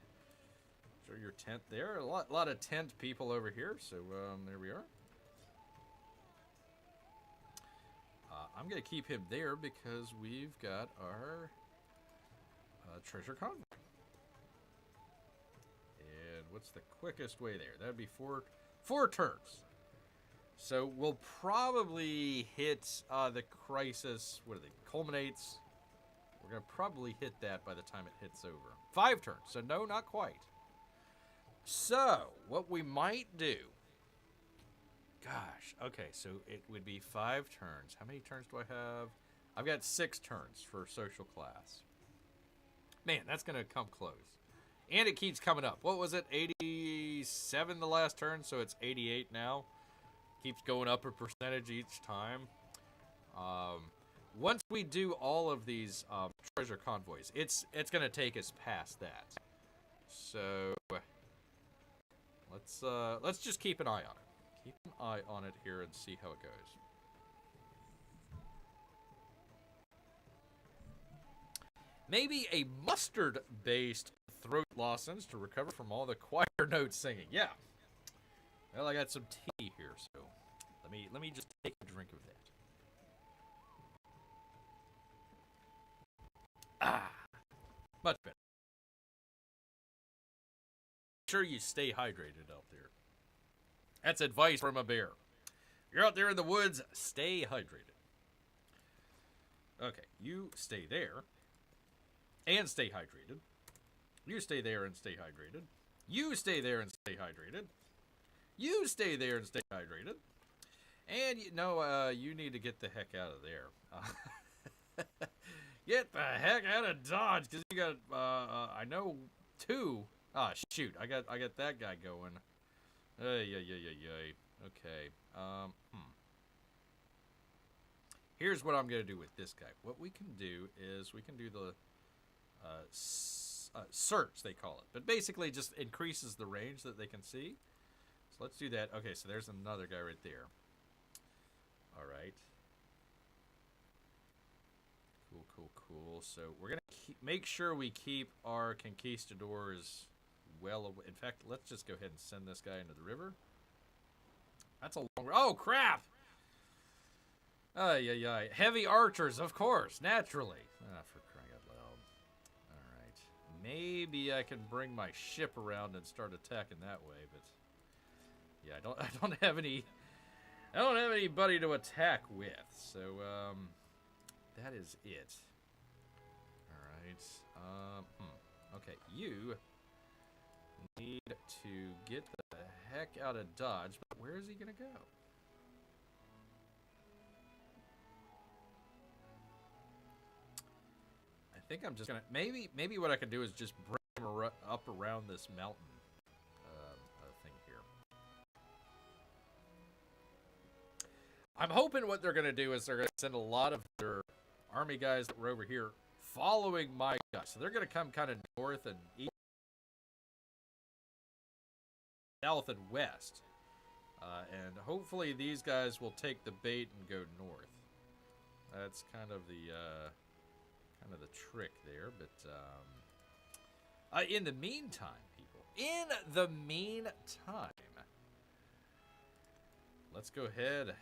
Speaker 1: Enjoy your tent there. A lot of tent people over here, so there we are. I'm going to keep him there because we've got our treasure convoy. And what's the quickest way there? That'd be four turns. So we'll probably hit the crisis. What are they? Culminates. We're going to probably hit that by the time it hits over. 5 turns. So no, not quite. So what we might do. Gosh. Okay, so it would be 5 turns. How many turns do I have? I've got 6 turns for social class. Man, that's going to come close. And it keeps coming up. What was it? 87 the last turn, so it's 88 now. Keeps going up a percentage each time. Once we do all of these treasure convoys, it's going to take us past that. So let's just keep an eye on it. Keep an eye on it here and see how it goes. Maybe a mustard-based throat lozenge to recover from all the choir note singing. Yeah. Well, I got some tea here, so let me just take a drink of that. Much better. Make sure you stay hydrated out there. That's advice from a bear. You're out there in the woods, stay hydrated. Okay, you stay there and stay hydrated. You stay there and stay hydrated. You stay there and stay hydrated. You stay there and stay hydrated. And you need to get the heck out of there. Get the heck out of Dodge, because you got I know 2. Ah, shoot, I got that guy going. Okay. Here's what I'm gonna do with this guy. What we can do is we can do the search, they call it, but basically just increases the range that they can see. So let's do that. Okay, so there's another guy right there. All right. Cool. So we're gonna make sure we keep our conquistadors well away. In fact, let's just go ahead and send this guy into the river. That's a long. Oh crap! Yeah. Heavy archers, of course, naturally. For crying out loud. All right. Maybe I can bring my ship around and start attacking that way, but yeah, I don't have anybody to attack with. So that is it. All right. Okay, you need to get the heck out of Dodge, but where is he gonna go? I think I'm just gonna maybe what I can do is just bring him up around this mountain thing here. I'm hoping what they're gonna do is they're gonna send a lot of their army guys that were over here following my guys, so they're gonna come kind of north and east, south and west, And hopefully these guys will take the bait and go north. That's kind of the trick there. But in the meantime, people, in the meantime, let's go ahead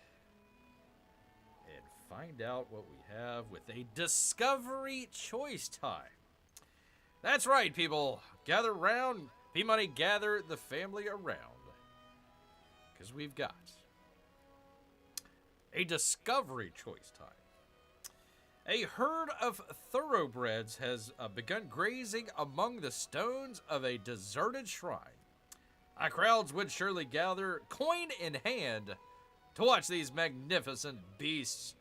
Speaker 1: and find out what we have with a discovery choice tie. That's right, people. Gather round. P-Money, gather the family around. Because we've got a discovery choice tie. A herd of thoroughbreds has begun grazing among the stones of a deserted shrine. Crowds would surely gather, coin in hand, to watch these magnificent beasts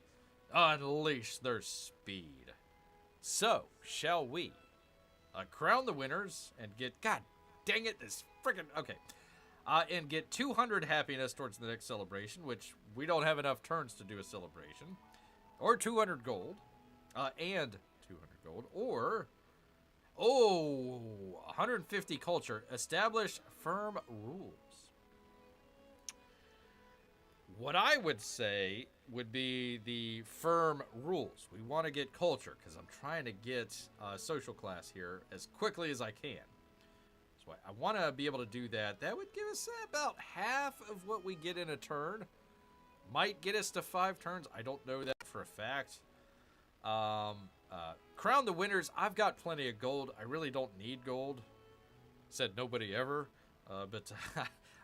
Speaker 1: unleash their speed. So, shall we crown the winners and get... God dang it, this freaking... Okay. And get 200 happiness towards the next celebration, which we don't have enough turns to do a celebration. Or 200 gold. And 200 gold. Or... 150 culture. Establish firm rules. What I would say would be the firm rules. We want to get culture, because I'm trying to get social class here as quickly as I can. So I want to be able to do that. That would give us about half of what we get in a turn. Might get us to 5 turns. I don't know that for a fact. Crown the winners. I've got plenty of gold. I really don't need gold. Said nobody ever. But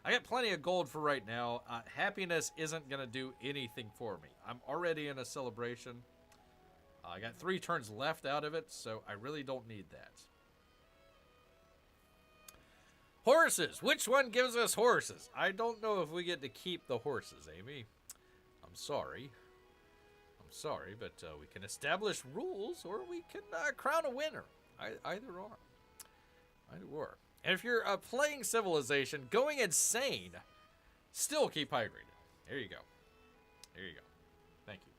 Speaker 1: I got plenty of gold for right now. Happiness isn't going to do anything for me. I'm already in a celebration. I got 3 turns left out of it, so I really don't need that. Horses. Which one gives us horses? I don't know if we get to keep the horses, Amy. I'm sorry. But we can establish rules, or we can crown a winner. Either or. And if you're playing Civilization, going insane, still keep hydrated. There you go. Thank you.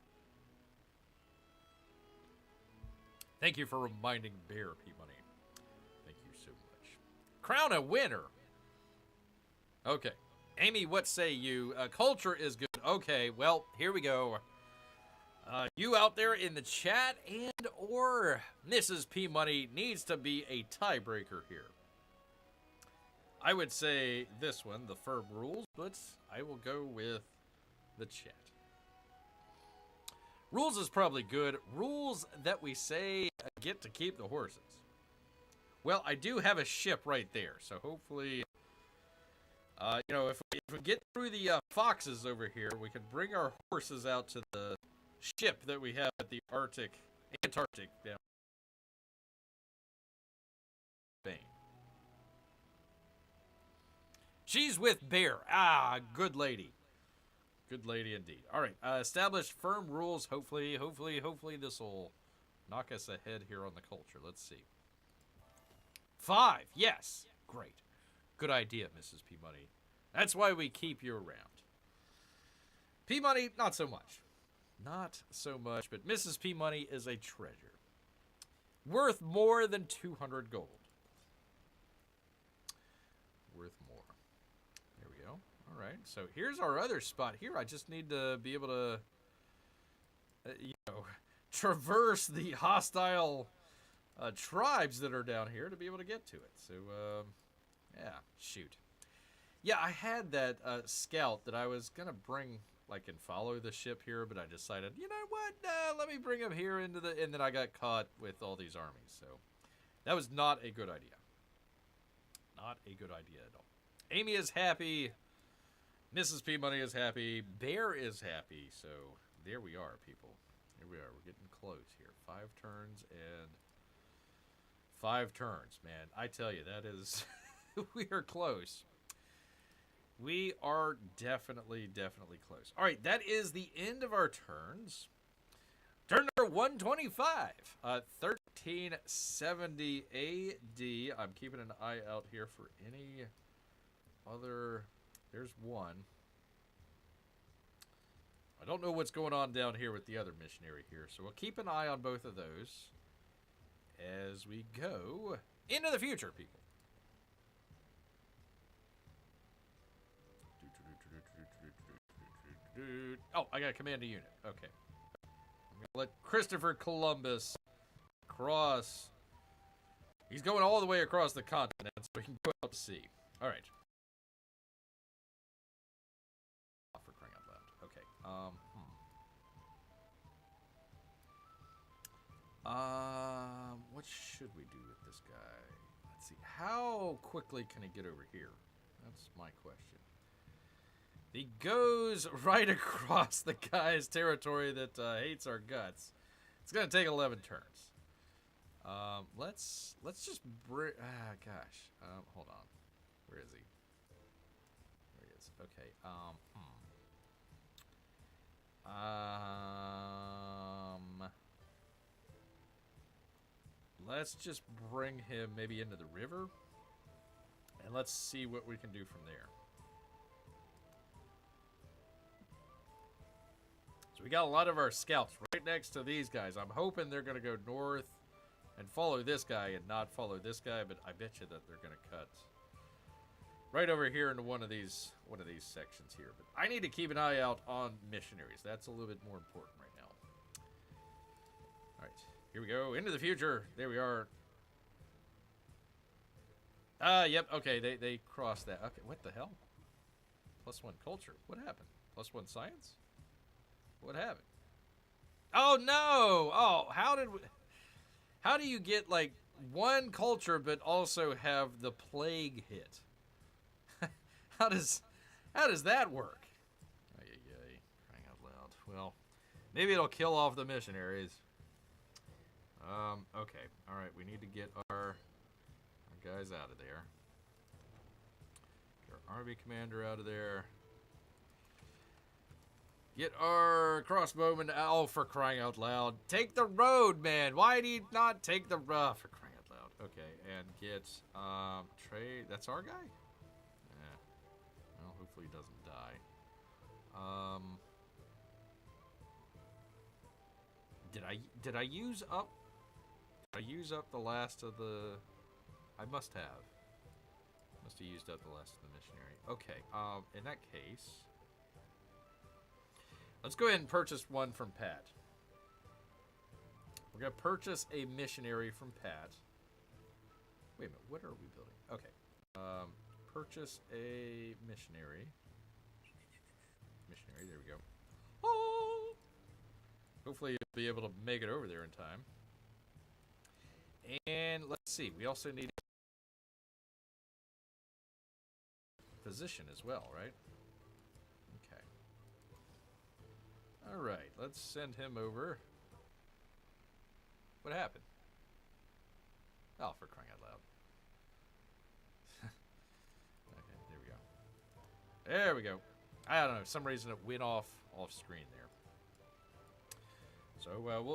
Speaker 1: Thank you for reminding Bear P-Money. Thank you so much. Crown a winner. Okay. Amy, what say you? Culture is good. Okay, well, here we go. You out there in the chat and or Mrs. P-Money needs to be a tiebreaker here. I would say this one, the firm rules, but I will go with the chat. Rules is probably good. Rules that we say get to keep the horses. Well, I do have a ship right there, so hopefully, if we get through the foxes over here, we can bring our horses out to the ship that we have at the Antarctic down Spain. She's with Bear. Good lady. Good lady indeed. All right, establish firm rules. Hopefully this will knock us ahead here on the culture. Let's see. 5. Yes. Great. Good idea, Mrs. P-Money. That's why we keep you around. P-Money, not so much. Not so much, but Mrs. P-Money is a treasure. Worth more than 200 gold. Worth more. There we go. All right, so here's our other spot here. I just need to be able to, traverse the hostile tribes that are down here to be able to get to it. So, yeah, shoot. Yeah, I had that scout that I was going to bring... and follow the ship here, but I decided, you know what, let me bring him here and then I got caught with all these armies, so that was not a good idea. Not a good idea at all. Amy is happy, Mrs. P-Money is happy, Bear is happy, so there we are, people. Here we are, we're getting close here. 5 turns and 5 turns, man. I tell you, that is, we are close. We are definitely close. All right, that is the end of our turns. Turn number 125, 1370 AD. I'm keeping an eye out here for any other. There's one. I don't know what's going on down here with the other missionary here, so we'll keep an eye on both of those as we go into the future, people. Oh, I gotta command a unit. Okay. I'm gonna let Christopher Columbus cross. He's going all the way across the continent so he can go out to sea. Alright. For crying out loud. Okay. What should we do with this guy? Let's see. How quickly can he get over here? That's my question. He goes right across the guy's territory that hates our guts. It's gonna take 11 turns. Let's just bring. Gosh. Hold on. Where is he? There he is. Okay. Let's just bring him maybe into the river, and let's see what we can do from there. So we got a lot of our scouts right next to these guys. I'm hoping they're going to go north and follow this guy and not follow this guy, but I bet you that they're going to cut right over here into one of these sections here. But I need to keep an eye out on missionaries. That's a little bit more important right now. All right, here we go into the future. There we are. Yep. Okay, they crossed that. Okay, what the hell? +1 culture. What happened? +1 science. What happened? Oh no! Oh, how do you get like 1 culture but also have the plague hit? How does that work? Crying out loud. Well, maybe it'll kill off the missionaries. Okay. All right, we need to get our guys out of there. Get our army commander out of there. Get our crossbowmen out. Oh, for crying out loud. Take the road, man. Why do you not take the road? For crying out loud. Okay, and get trade. That's our guy? Yeah. Well, hopefully he doesn't die. Did I use up the last of the... I must have. Must have used up the last of the missionary. Okay, in that case... Let's go ahead and purchase one from Pat. We're going to purchase a missionary from Pat. Wait a minute, what are we building? Okay. Purchase a missionary. Missionary, there we go. Oh! Hopefully you'll be able to make it over there in time. And let's see, we also need a physician as well, right? Okay. Alright, let's send him over. What happened? Oh, for crying out loud. Okay, there we go. There we go. I don't know, for some reason it went off screen there. So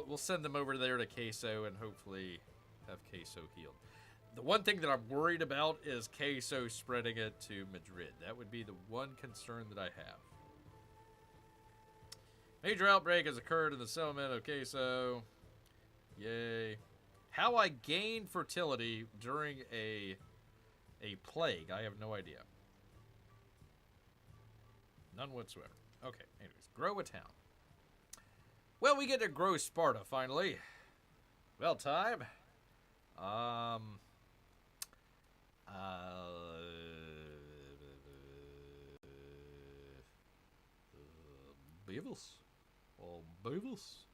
Speaker 1: we'll send them over there to Queso and hopefully have Queso healed. The one thing that I'm worried about is Queso spreading it to Madrid. That would be the one concern that I have. Major outbreak has occurred in the settlement of Queso. Yay. How I gained fertility during a plague, I have no idea. None whatsoever. Okay, anyways, grow a town. Well, we get to grow Sparta, finally. Well, time. Beavers? Or Beavers?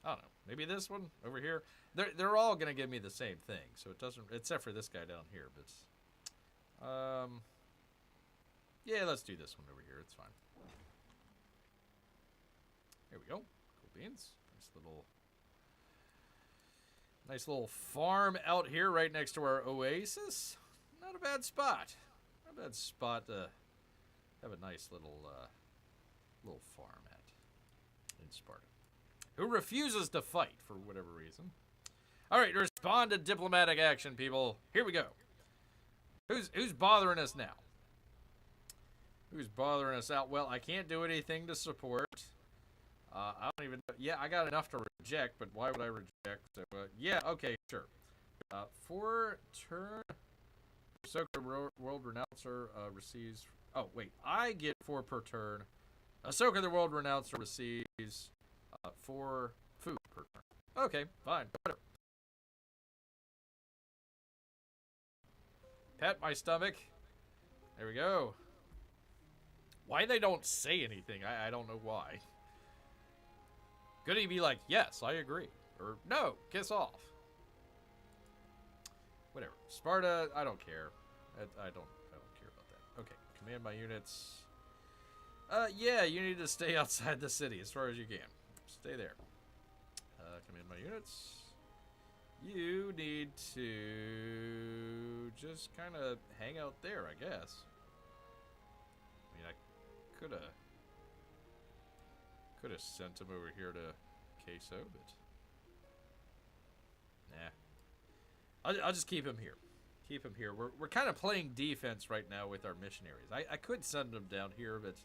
Speaker 1: I don't know. Maybe this one over here. They're all gonna give me the same thing, so it doesn't, except for this guy down here. But yeah, let's do this one over here. It's fine. There we go. Cool beans. Nice little farm out here right next to our oasis. Not a bad spot. Not a bad spot to have a nice little farm at in Sparta. Who refuses to fight for whatever reason. All right, respond to diplomatic action, people. Here we go. Who's bothering us now? Who's bothering us out? Well, I can't do anything to support. I don't even know. Yeah, I got enough to reject, but why would I reject? So, yeah, okay, sure. 4 turn. So World Renouncer receives... Oh, wait. I get 4 per turn. A soak of the world-renowned store receives 4 food per turn. Okay, fine. Whatever. Pat my stomach. There we go. Why they don't say anything, I don't know why. Could he be like, yes, I agree. Or, no, kiss off. Whatever. Sparta, I don't care. I don't care about that. Okay, command my units. Yeah, you need to stay outside the city as far as you can. Stay there. Command my units. You need to just kind of hang out there, I guess. I mean, I could have sent him over here to Queso, but nah. I'll just keep him here. Keep him here. We're kind of playing defense right now with our missionaries. I could send them down here, but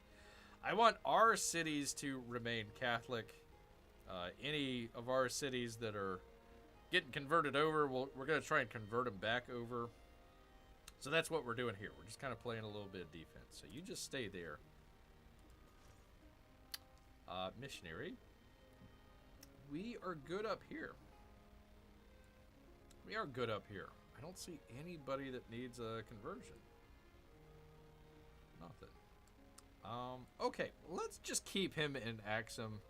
Speaker 1: I want our cities to remain Catholic. Any of our cities that are getting converted over, we're going to try and convert them back over. So that's what we're doing here. We're just kind of playing a little bit of defense. So you just stay there. Missionary. We are good up here. We are good up here. I don't see anybody that needs a conversion. Nothing. Okay, let's just keep him in Axum,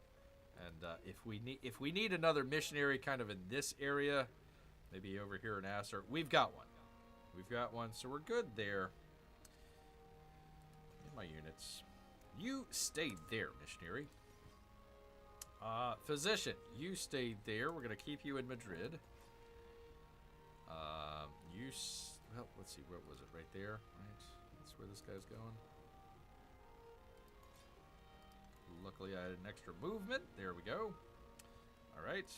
Speaker 1: and if we need another missionary kind of in this area, maybe over here in Asser, we've got one. We've got one, so we're good there. In my units, you stay there, missionary. Physician, you stay there. We're gonna keep you in Madrid. Well, let's see, where was it? Right there, right? That's where this guy's going. Luckily, I had an extra movement. There we go. All right.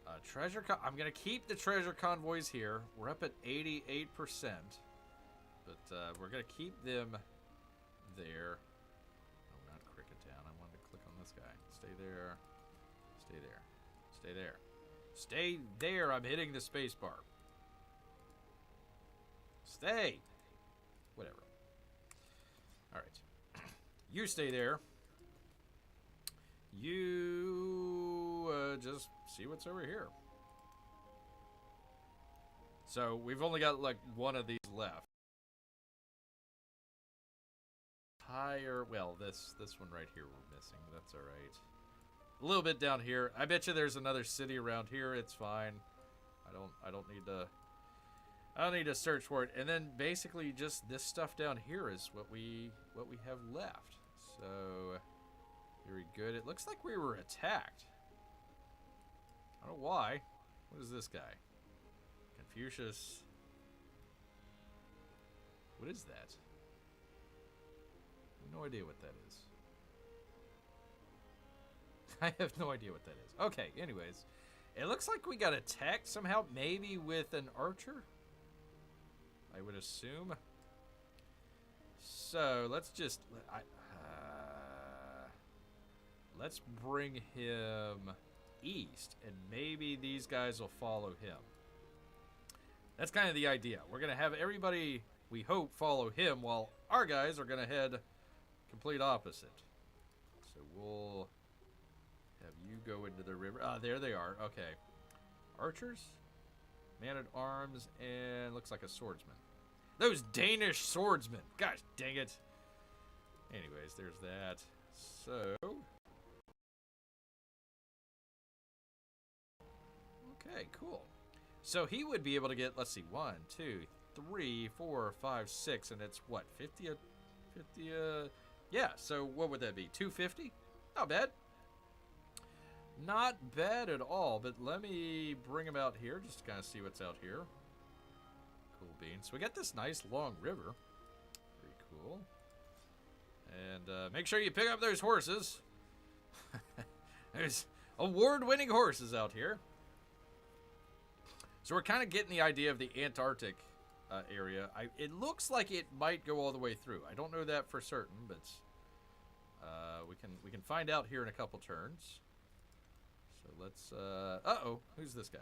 Speaker 1: I'm going to keep the treasure convoys here. We're up at 88%. But we're going to keep them there. Oh, not Cricket Town. I wanted to click on this guy. Stay there. Stay there. Stay there. Stay there. I'm hitting the space bar. Stay. Whatever. All right. You stay there. You just see what's over here. So we've only got like one of these left. Well, this one right here we're missing. That's all right. A little bit down here. I bet you there's another city around here. It's fine. I don't need to search for it. And then basically just this stuff down here is what we have left. So very good. It looks like we were attacked. I don't know why. What is this guy? Confucius. What is that? I have no idea what that is. I have no idea what that is. Okay, anyways. It looks like we got attacked somehow, maybe with an archer, I would assume. So, let's just... let's bring him east, and maybe these guys will follow him. That's kind of the idea. We're going to have everybody, we hope, follow him, while our guys are going to head complete opposite. So we'll have you go into the river. Ah, there they are. Okay. Archers, man-at-arms, and looks like a swordsman. Those Danish swordsmen. Gosh dang it. Anyways, there's that. So... okay, cool. So he would be able to get, let's see, 1, 2, 3, 4, 5, 6, and it's what, 50? Yeah, so what would that be? 250? Not bad. Not bad at all, but let me bring him out here just to kind of see what's out here. Cool beans. So we got this nice long river. Pretty cool. And make sure you pick up those horses. There's award-winning horses out here. So we're kind of getting the idea of the Antarctic area. It looks like it might go all the way through. I don't know that for certain, but we can find out here in a couple turns. So let's... uh-oh, who's this guy?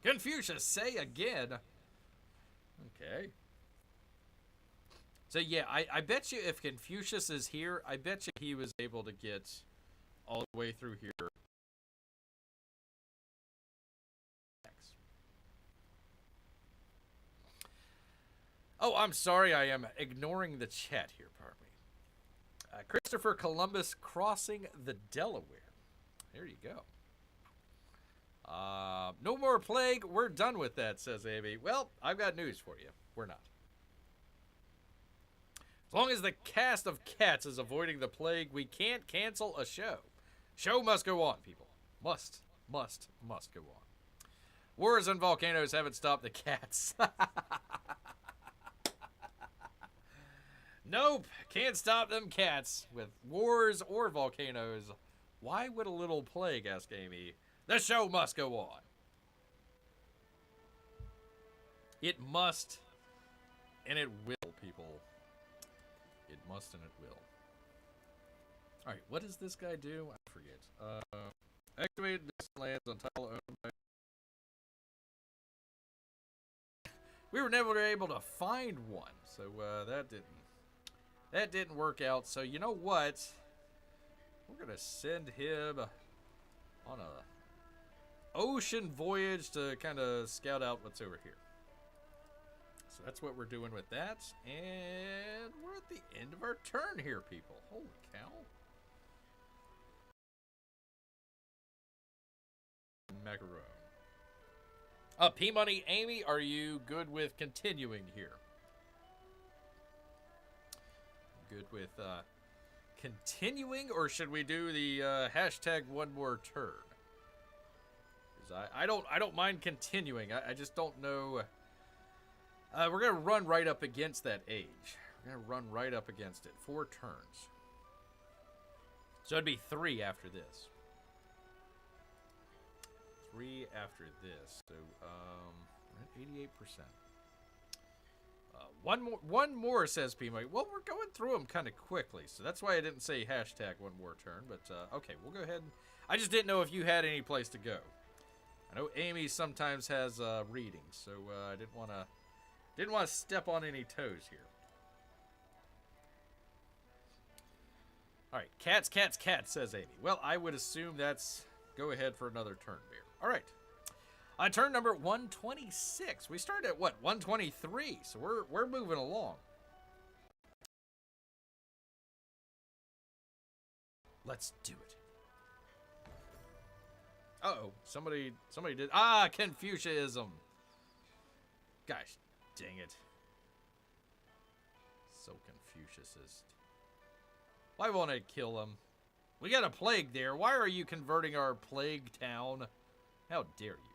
Speaker 1: Confucius, say again. Okay. So yeah, I bet you if Confucius is here, I bet you he was able to get all the way through here. Oh, I'm sorry, I am ignoring the chat here, pardon me. Christopher Columbus crossing the Delaware. There you go. No more plague. We're done with that, says Amy. Well, I've got news for you. We're not. As long as the cast of cats is avoiding the plague, we can't cancel a show. Show must go on, people. Must go on. Wars and volcanoes haven't stopped the cats. Nope, can't stop them cats with wars or volcanoes. Why would a little plague, ask Amy? The show must go on. It must, and it will, people. It must and it will. Alright, what does this guy do? I forget. Activate distant lands on tile owned by... We were never able to find one, so that didn't work out. So you know what? We're gonna send him on a ocean voyage to kind of scout out what's over here. So that's what we're doing with that, and we're at the end of our turn here, people. Holy cow! Macaron. P-Money, Amy, are you good with continuing here? Good with continuing, or should we do the hashtag one more turn? Because I don't mind continuing. I just don't know. We're gonna run right up against that age. We're gonna run right up against it. 4 turns. So it'd be 3 after this. 3 after this. So we're at 88%. One more, says P-Mike. Well, we're going through them kind of quickly, so that's why I didn't say hashtag one more turn. But okay, we'll go ahead. I just didn't know if you had any place to go. I know Amy sometimes has readings, so I didn't want to step on any toes here. All right, cats, says Amy. Well, I would assume that's go ahead for another turn, Bear. All right. On turn number 126. We started at what? 123. So we're moving along. Let's do it. Uh-oh. Somebody did. Confucianism. Gosh, dang it. So Confucianist. Why won't I kill him? We got a plague there. Why are you converting our plague town? How dare you?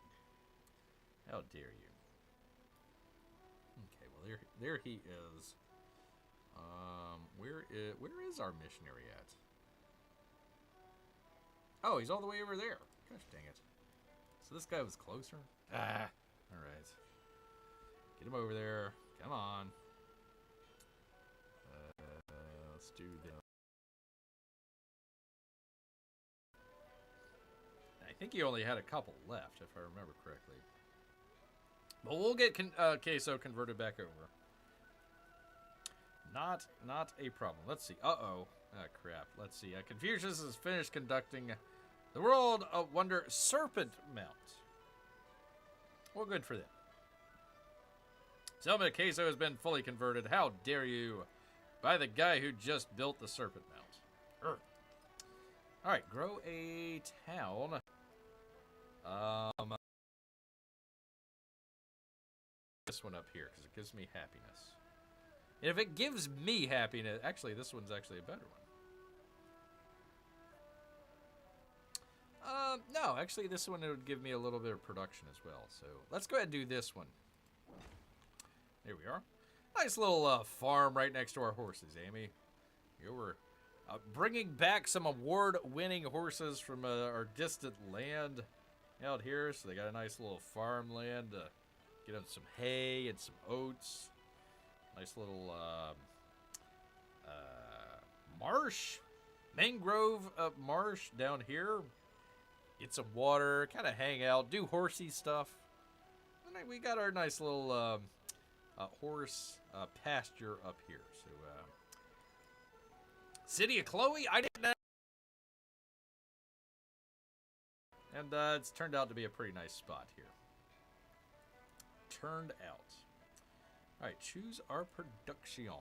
Speaker 1: How dare you? Okay, well there he is. Where is our missionary at? Oh, he's all the way over there. Gosh dang it. So this guy was closer? Ah, alright. Get him over there. Come on. Let's do this. I think he only had a couple left, if I remember correctly. But we'll get queso converted back over. Not a problem. Let's see. Uh-oh. Ah, crap. Let's see. Confucius has finished conducting the World of Wonder Serpent Mount. Well, good for them. Selma queso has been fully converted. How dare you? By the guy who just built the Serpent Mount. Alright, grow a town. This one up here, because it gives me happiness. And if it gives me happiness... Actually, this one's actually a better one. No, actually, this one would give me a little bit of production as well. So, let's go ahead and do this one. There we are. Nice little farm right next to our horses, Amy. Here we're bringing back some award-winning horses from our distant land out here. So they got a nice little farmland to get them some hay and some oats. Nice little marsh, mangrove marsh down here. Get some water, kind of hang out, do horsey stuff. And then we got our nice little horse pasture up here. So, City of Chloe? I didn't know. And it's turned out to be a pretty nice spot here. Turned out. Alright, choose our production.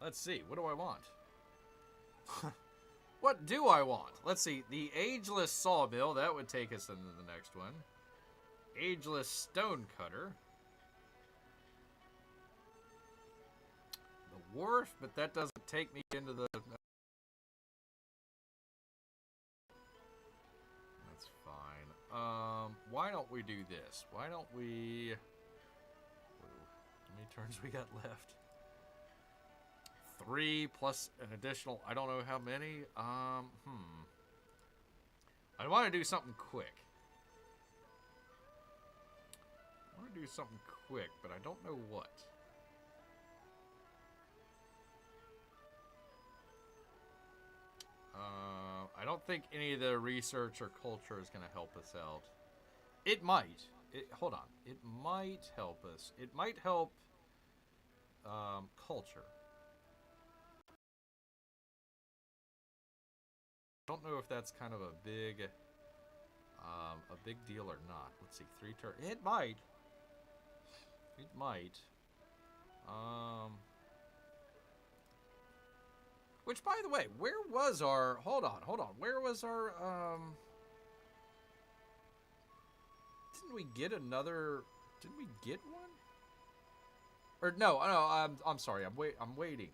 Speaker 1: Let's see, what do I want? What do I want? Let's see, the ageless sawmill, that would take us into the next one. Ageless stone cutter. The wharf, but that doesn't take me into the... That's fine. Why don't we do this? Why don't we... How many turns we got left? 3 plus an additional, I don't know how many. I want to do something quick. I want to do something quick, but I don't know what. I don't think any of the research or culture is going to help us out. It might. Hold on. It might help us. It might help culture. I don't know if that's kind of a big deal or not. Let's see, 3 turns. It might. It might. Which, by the way, where was our... Hold on. Where was our... Didn't we get another... Didn't we get one? Or, no, I'm sorry. I'm waiting.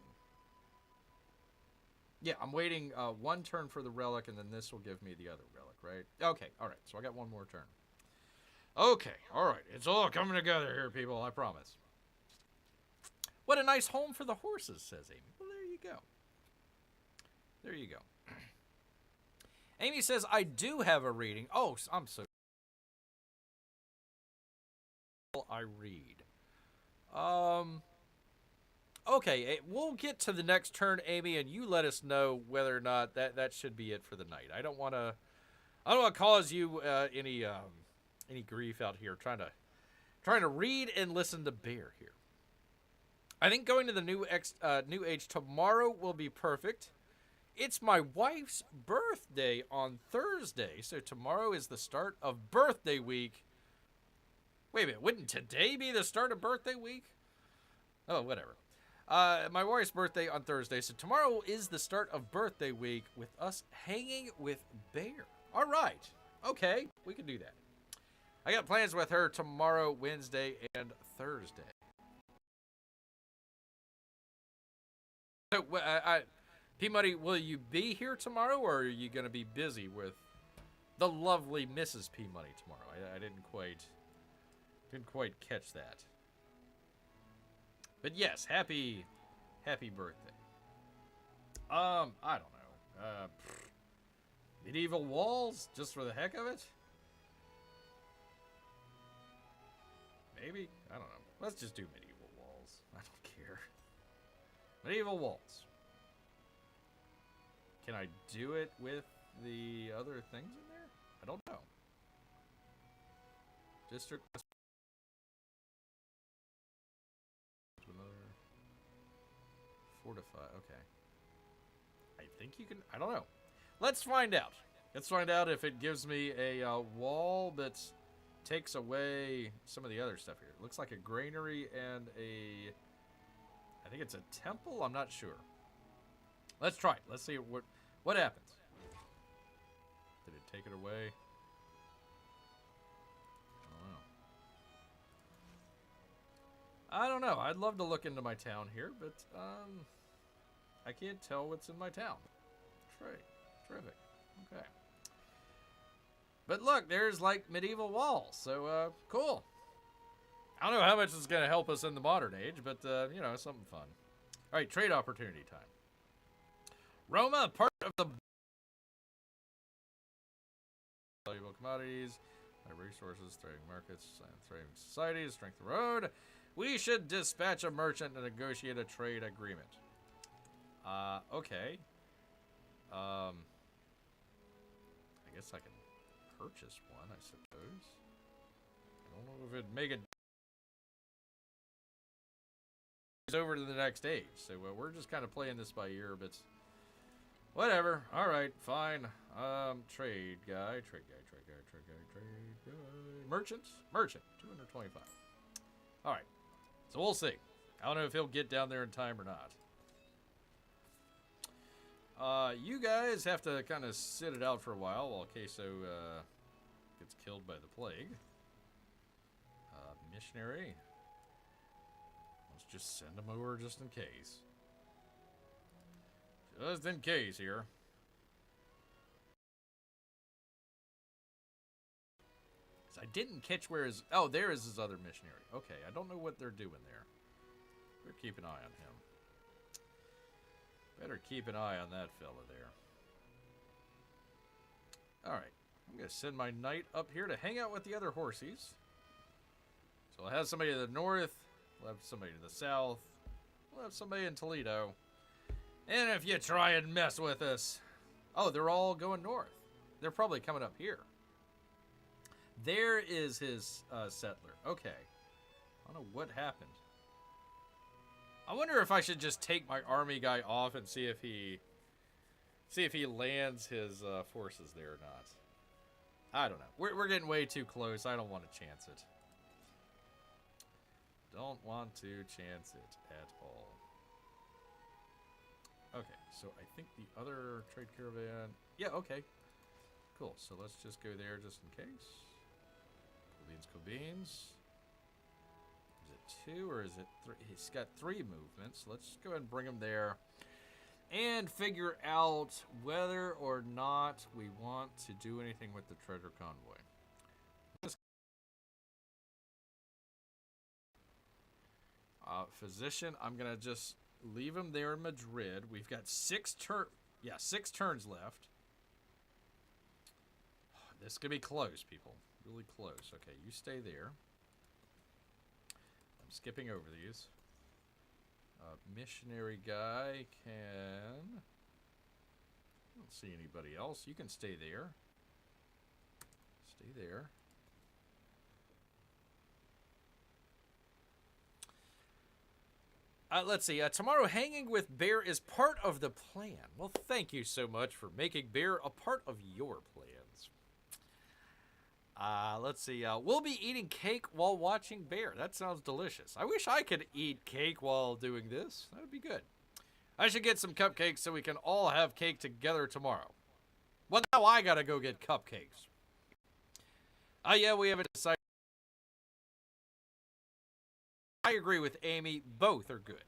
Speaker 1: Yeah, I'm waiting 1 turn for the relic, and then this will give me the other relic, right? Okay, alright. So I got 1 more turn. Okay, alright. It's all coming together here, people. I promise. What a nice home for the horses, says Amy. Well, there you go. There you go. Amy says, I do have a reading. Oh, I'm so... I read. Okay, we'll get to the next turn, Amy, and you let us know whether or not that should be it for the night. I don't want to cause you any grief out here trying to read and listen to Bear here. I think going to the new age tomorrow will be perfect. It's my wife's birthday on Thursday, so tomorrow is the start of birthday week. Wait a minute, wouldn't today be the start of birthday week? Oh, whatever. My wife's birthday on Thursday, so tomorrow is the start of birthday week with us hanging with Bear. All right. Okay, we can do that. I got plans with her tomorrow, Wednesday, and Thursday. So, P-Money, will you be here tomorrow, or are you going to be busy with the lovely Mrs. P-Money tomorrow? I didn't quite catch that. But yes, happy birthday. I don't know. Medieval walls, just for the heck of it? Maybe? I don't know. Let's just do medieval walls. I don't care. Medieval walls. Can I do it with the other things in there? I don't know. District... Fortify, okay. I think you can, I don't know. Let's find out. Let's find out if it gives me a wall that takes away some of the other stuff here. It looks like a granary and I think it's a temple? I'm not sure. Let's try it. Let's see what happens. Did it take it away? I don't know. I'd love to look into my town here, but I can't tell what's in my town. Terrific. Okay. But look, there's like medieval walls, so cool. I don't know how much it's going to help us in the modern age, but you know, something fun. All right, trade opportunity time. Roma, part of the valuable commodities, resources, trading markets, and trading societies, strength of the road. We should dispatch a merchant and negotiate a trade agreement. Okay. I guess I can purchase one, I suppose. I don't know if it'd make it over to the next age. So we're just kind of playing this by ear, but whatever. All right, fine. Trade guy. Merchant. 225. All right. So we'll see. I don't know if he'll get down there in time or not. You guys have to kind of sit it out for a while Queso gets killed by the plague. Missionary. Let's just send him over just in case. Just in case here. I didn't catch where his... Oh, there is his other missionary. Okay, I don't know what they're doing there. Better keep an eye on him. Better keep an eye on that fella there. Alright, I'm going to send my knight up here to hang out with the other horsies. So I'll have somebody to the north, we'll have somebody to the south, we'll have somebody in Toledo. And if you try and mess with us... Oh, they're all going north. They're probably coming up here. There is his settler. Okay. I don't know what happened. I wonder if I should just take my army guy off and see if he lands his forces there or not. I don't know. We're getting way too close. I don't want to chance it. Don't want to chance it at all. Okay, so I think the other trade caravan... Yeah, okay. Cool, so let's just go there just in case. Cobeans. Is it 2 or is it 3? He's got 3 movements. Let's go ahead and bring him there. And figure out whether or not we want to do anything with the treasure convoy. Physician, I'm going to just leave him there in Madrid. We've got 6 turns left. This could be close, people. Really close. Okay, you stay there. I'm skipping over these. Missionary guy can... I don't see anybody else. You can stay there. Stay there. Let's see. Tomorrow, hanging with Bear is part of the plan. Well, thank you so much for making Bear a part of your plans. Let's see. We'll be eating cake while watching Bear. That sounds delicious. I wish I could eat cake while doing this. That would be good. I should get some cupcakes so we can all have cake together tomorrow. Well, now I gotta go get cupcakes. Yeah, we haven't decided. I agree with Amy. Both are good.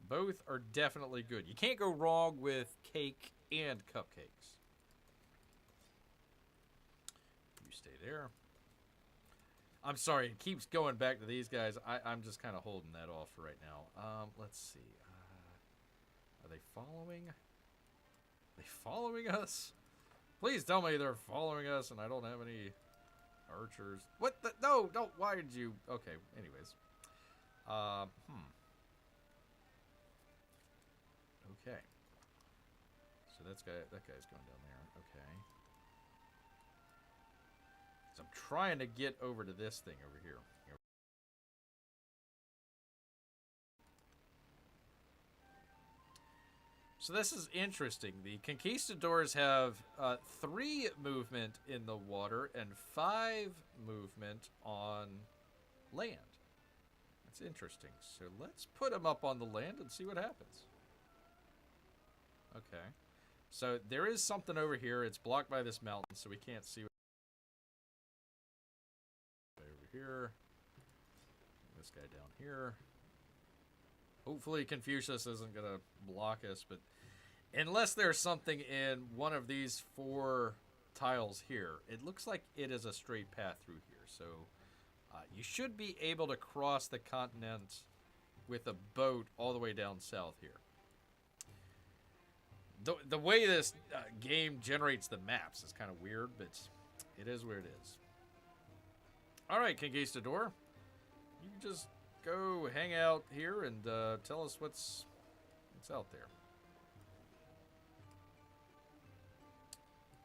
Speaker 1: Both are definitely good. You can't go wrong with cake and cupcakes. You stay there. I'm sorry, it keeps going back to these guys. I'm just kind of holding that off for right now. Let's see. Are they following? Are they following us? Please tell me they're following us and I don't have any archers. What the? No, don't. Why did you? Okay, anyways. Okay. So that guy's going down there. Okay. So I'm trying to get over to this thing over here. So this is interesting. The conquistadors have 3 movement in the water and 5 movement on land. That's interesting. So let's put them up on the land and see what happens. Okay. So there is something over here. It's blocked by this mountain, so we can't see. Over here. This guy down here. Hopefully Confucius isn't going to block us, but unless there's something in one of these 4 tiles here, it looks like it is a straight path through here. So you should be able to cross the continent with a boat all the way down south here. The way this game generates the maps is kind of weird, but it is where it is. All right, Conquistador. You can just go hang out here and tell us what's out there.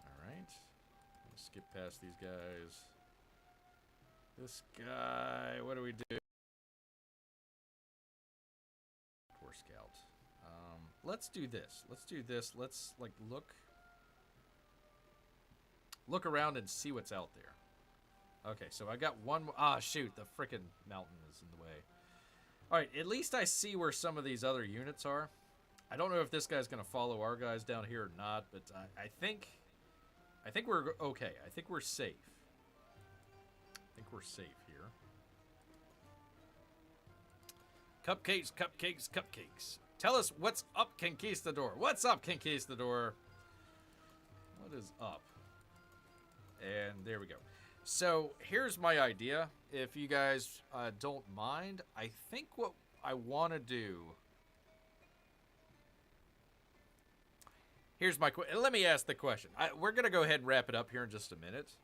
Speaker 1: All right. Let's skip past these guys. This guy, what do we do? let's do this. Let's do this. Let's like look around and see what's out there. Okay, so I got one. Ah, shoot, the frickin' mountain is in the way. All right, at least I see where some of these other units are. I don't know if this guy's gonna follow our guys down here or not, but I think we're okay. I think we're safe. I think we're safe here. Cupcakes, cupcakes, cupcakes. Tell us what's up, Conquistador. What's up, Conquistador? What is up? And there we go. So here's my idea. If you guys don't mind, I think what I want to do. Here's my question. Let me ask the question. We're going to go ahead and wrap it up here in just a minute.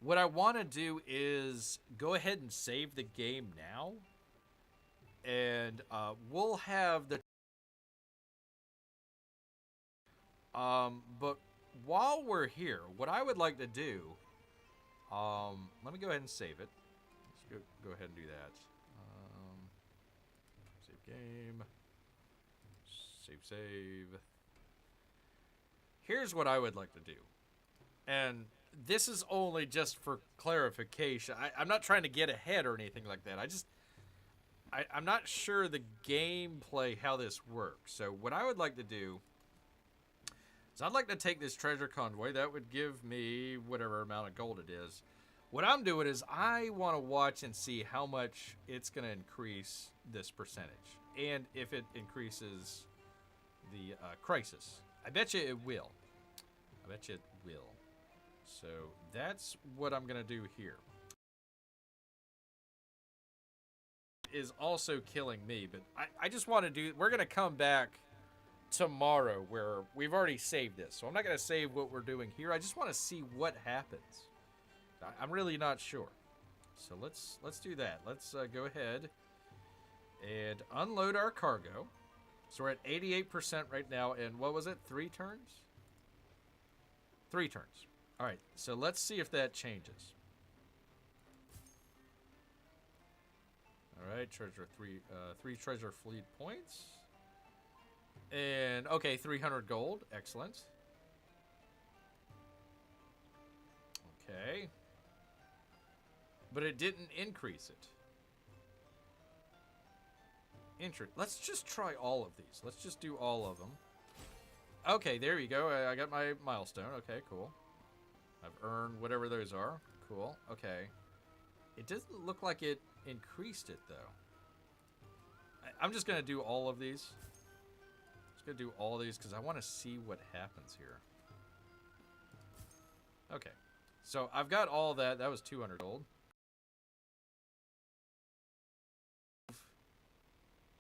Speaker 1: What I want to do is go ahead and save the game now. And we'll have the... But while we're here, what I would like to do... let me go ahead and save it. Let's go ahead and do that. Save game. Save. Here's what I would like to do. And this is only just for clarification. I'm not trying to get ahead or anything like that. I'm not sure the gameplay, how this works. So what I would like to do is I'd like to take this treasure convoy. That would give me whatever amount of gold it is. What I'm doing is I want to watch and see how much it's going to increase this percentage. And if it increases the crisis. I bet you it will. I bet you it will. So that's what I'm going to do here. Is also killing me, but I just want to do... We're going to come back tomorrow where we've already saved this. So I'm not going to save what we're doing here. I just want to see what happens. I'm really not sure. So let's do that. Let's go ahead and unload our cargo. So we're at 88% right now, and what was it? 3 turns? 3 turns. All right, so let's see if that changes. All right, treasure 3 treasure fleet points. And, okay, 300 gold. Excellent. Okay. But it didn't increase it. Let's just try all of these. Let's just do all of them. Okay, there you go. I got my milestone. Okay, cool. I've earned whatever those are. Cool. Okay. It doesn't look like it increased it, though. I'm just going to do all of these. Just going to do all these because I want to see what happens here. Okay. So I've got all that. That was 200 gold.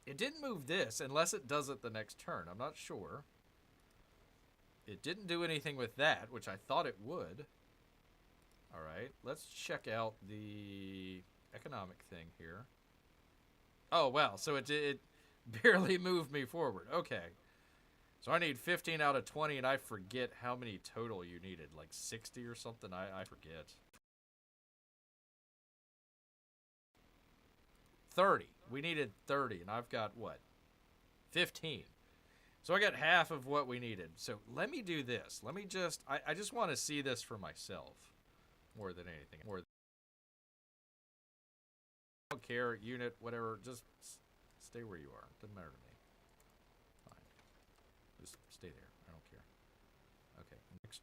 Speaker 1: It didn't move this unless it does it the next turn. I'm not sure. It didn't do anything with that, which I thought it would. All right, let's check out the economic thing here. Oh, wow, so it barely moved me forward. Okay. So I need 15 out of 20, and I forget how many total you needed. Like 60 or something? I forget. 30. We needed 30, and I've got, what? 15. So I got half of what we needed. So let me do this. Let me just... I just want to see this for myself. More than anything. I don't care. Unit, whatever. Just stay where you are. Doesn't matter to me. Fine. Just stay there. I don't care. Okay. Next.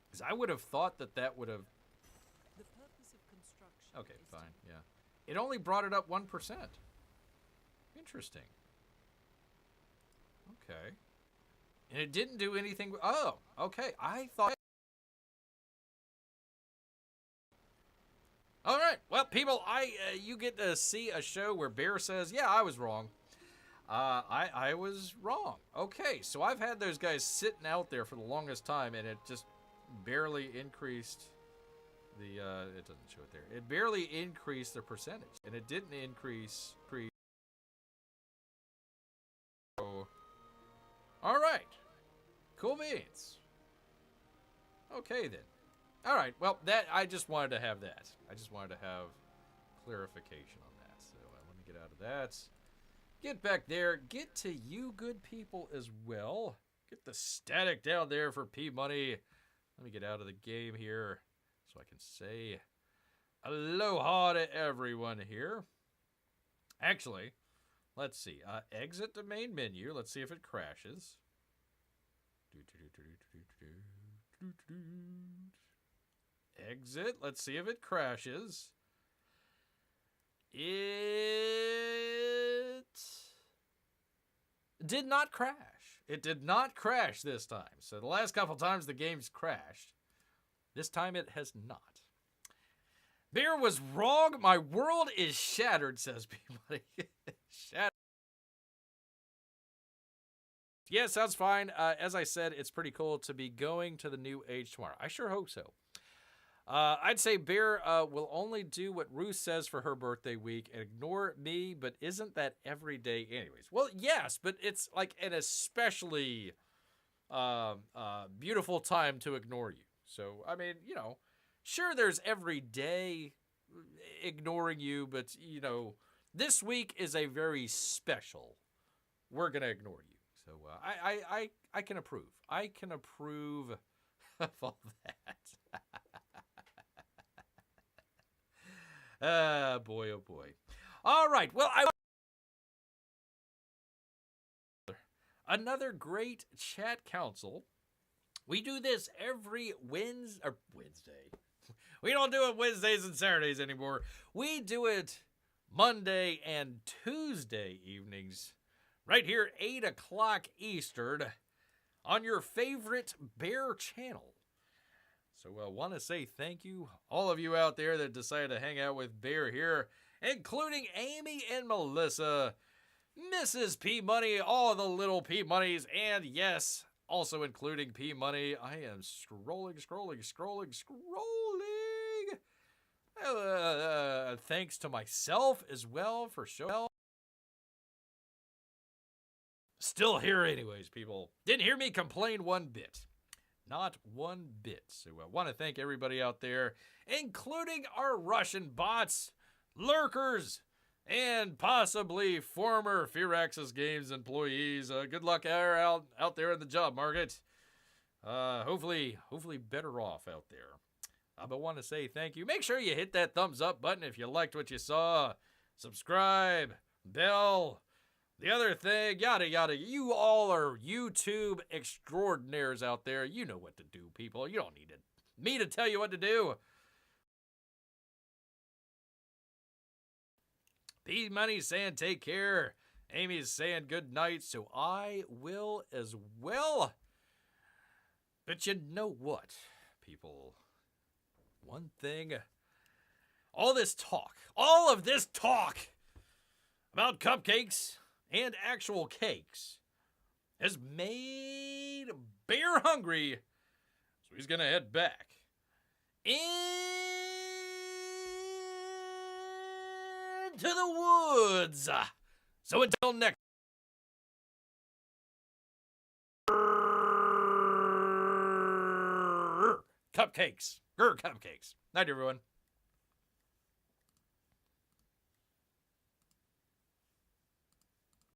Speaker 1: Because I would have thought that would have...
Speaker 2: The purpose of construction.
Speaker 1: Okay, fine. Yeah. It only brought it up 1%. Interesting. Okay. And it didn't do anything... Oh, okay. I thought... All right. Well, people, you get to see a show where Bear says, yeah, I was wrong. I was wrong. Okay, so I've had those guys sitting out there for the longest time, and it just barely increased... it doesn't show it there. It barely increased the percentage, and it didn't increase So, all right, cool beans. Okay then. All right. Well, I just wanted to have that. I just wanted to have clarification on that. So get out of that. Get back there. Get to you good people as well. Get the static down there for P-Money. Let me get out of the game here so I can say aloha to everyone here. Actually, let's see. Exit the main menu. Let's see if it crashes. Exit. Let's see if it crashes. It did not crash. It did not crash this time. So the last couple times the game's crashed. This time it has not. Bear was wrong. My world is shattered, says P-Money. Shattered. Yeah, sounds fine. As I said, it's pretty cool to be going to the new age tomorrow. I sure hope so. I'd say Bear will only do what Ruth says for her birthday week and ignore me, but isn't that every day anyways? Well, yes, but it's like an especially beautiful time to ignore you. So, I mean, you know, sure, there's every day ignoring you, but, you know, this week is a very special. We're going to ignore you. So, I can approve. I can approve of all that. Boy, oh boy. All right. Well, another great chat council. We do this every Wednesday. We don't do it Wednesdays and Saturdays anymore. We do it Monday and Tuesday evenings, right here, 8 o'clock Eastern, on your favorite Bear channel. So I want to say thank you, all of you out there that decided to hang out with Bear here, including Amy and Melissa, Mrs. P-Money, all of the little P-Monies, and yes, also including P-Money. I am scrolling. Thanks to myself as well for showing. Still here anyways, people. Didn't hear me complain one bit. Not one bit. So I want to thank everybody out there, including our Russian bots, lurkers, and possibly former Firaxis Games employees. Good luck out there in the job market. Hopefully better off out there. But want to say thank you. Make sure you hit that thumbs up button if you liked what you saw. Subscribe, bell, the other thing, yada yada. You all are YouTube extraordinaires out there. You know what to do, people. You don't need me to tell you what to do. P-Money's saying take care. Amy's saying good night, so I will as well. But you know what, people? One thing, all of this talk about cupcakes and actual cakes has made Bear hungry, so he's going to head back into the woods. So until next cupcakes. Grrrr, cupcakes. Night, everyone.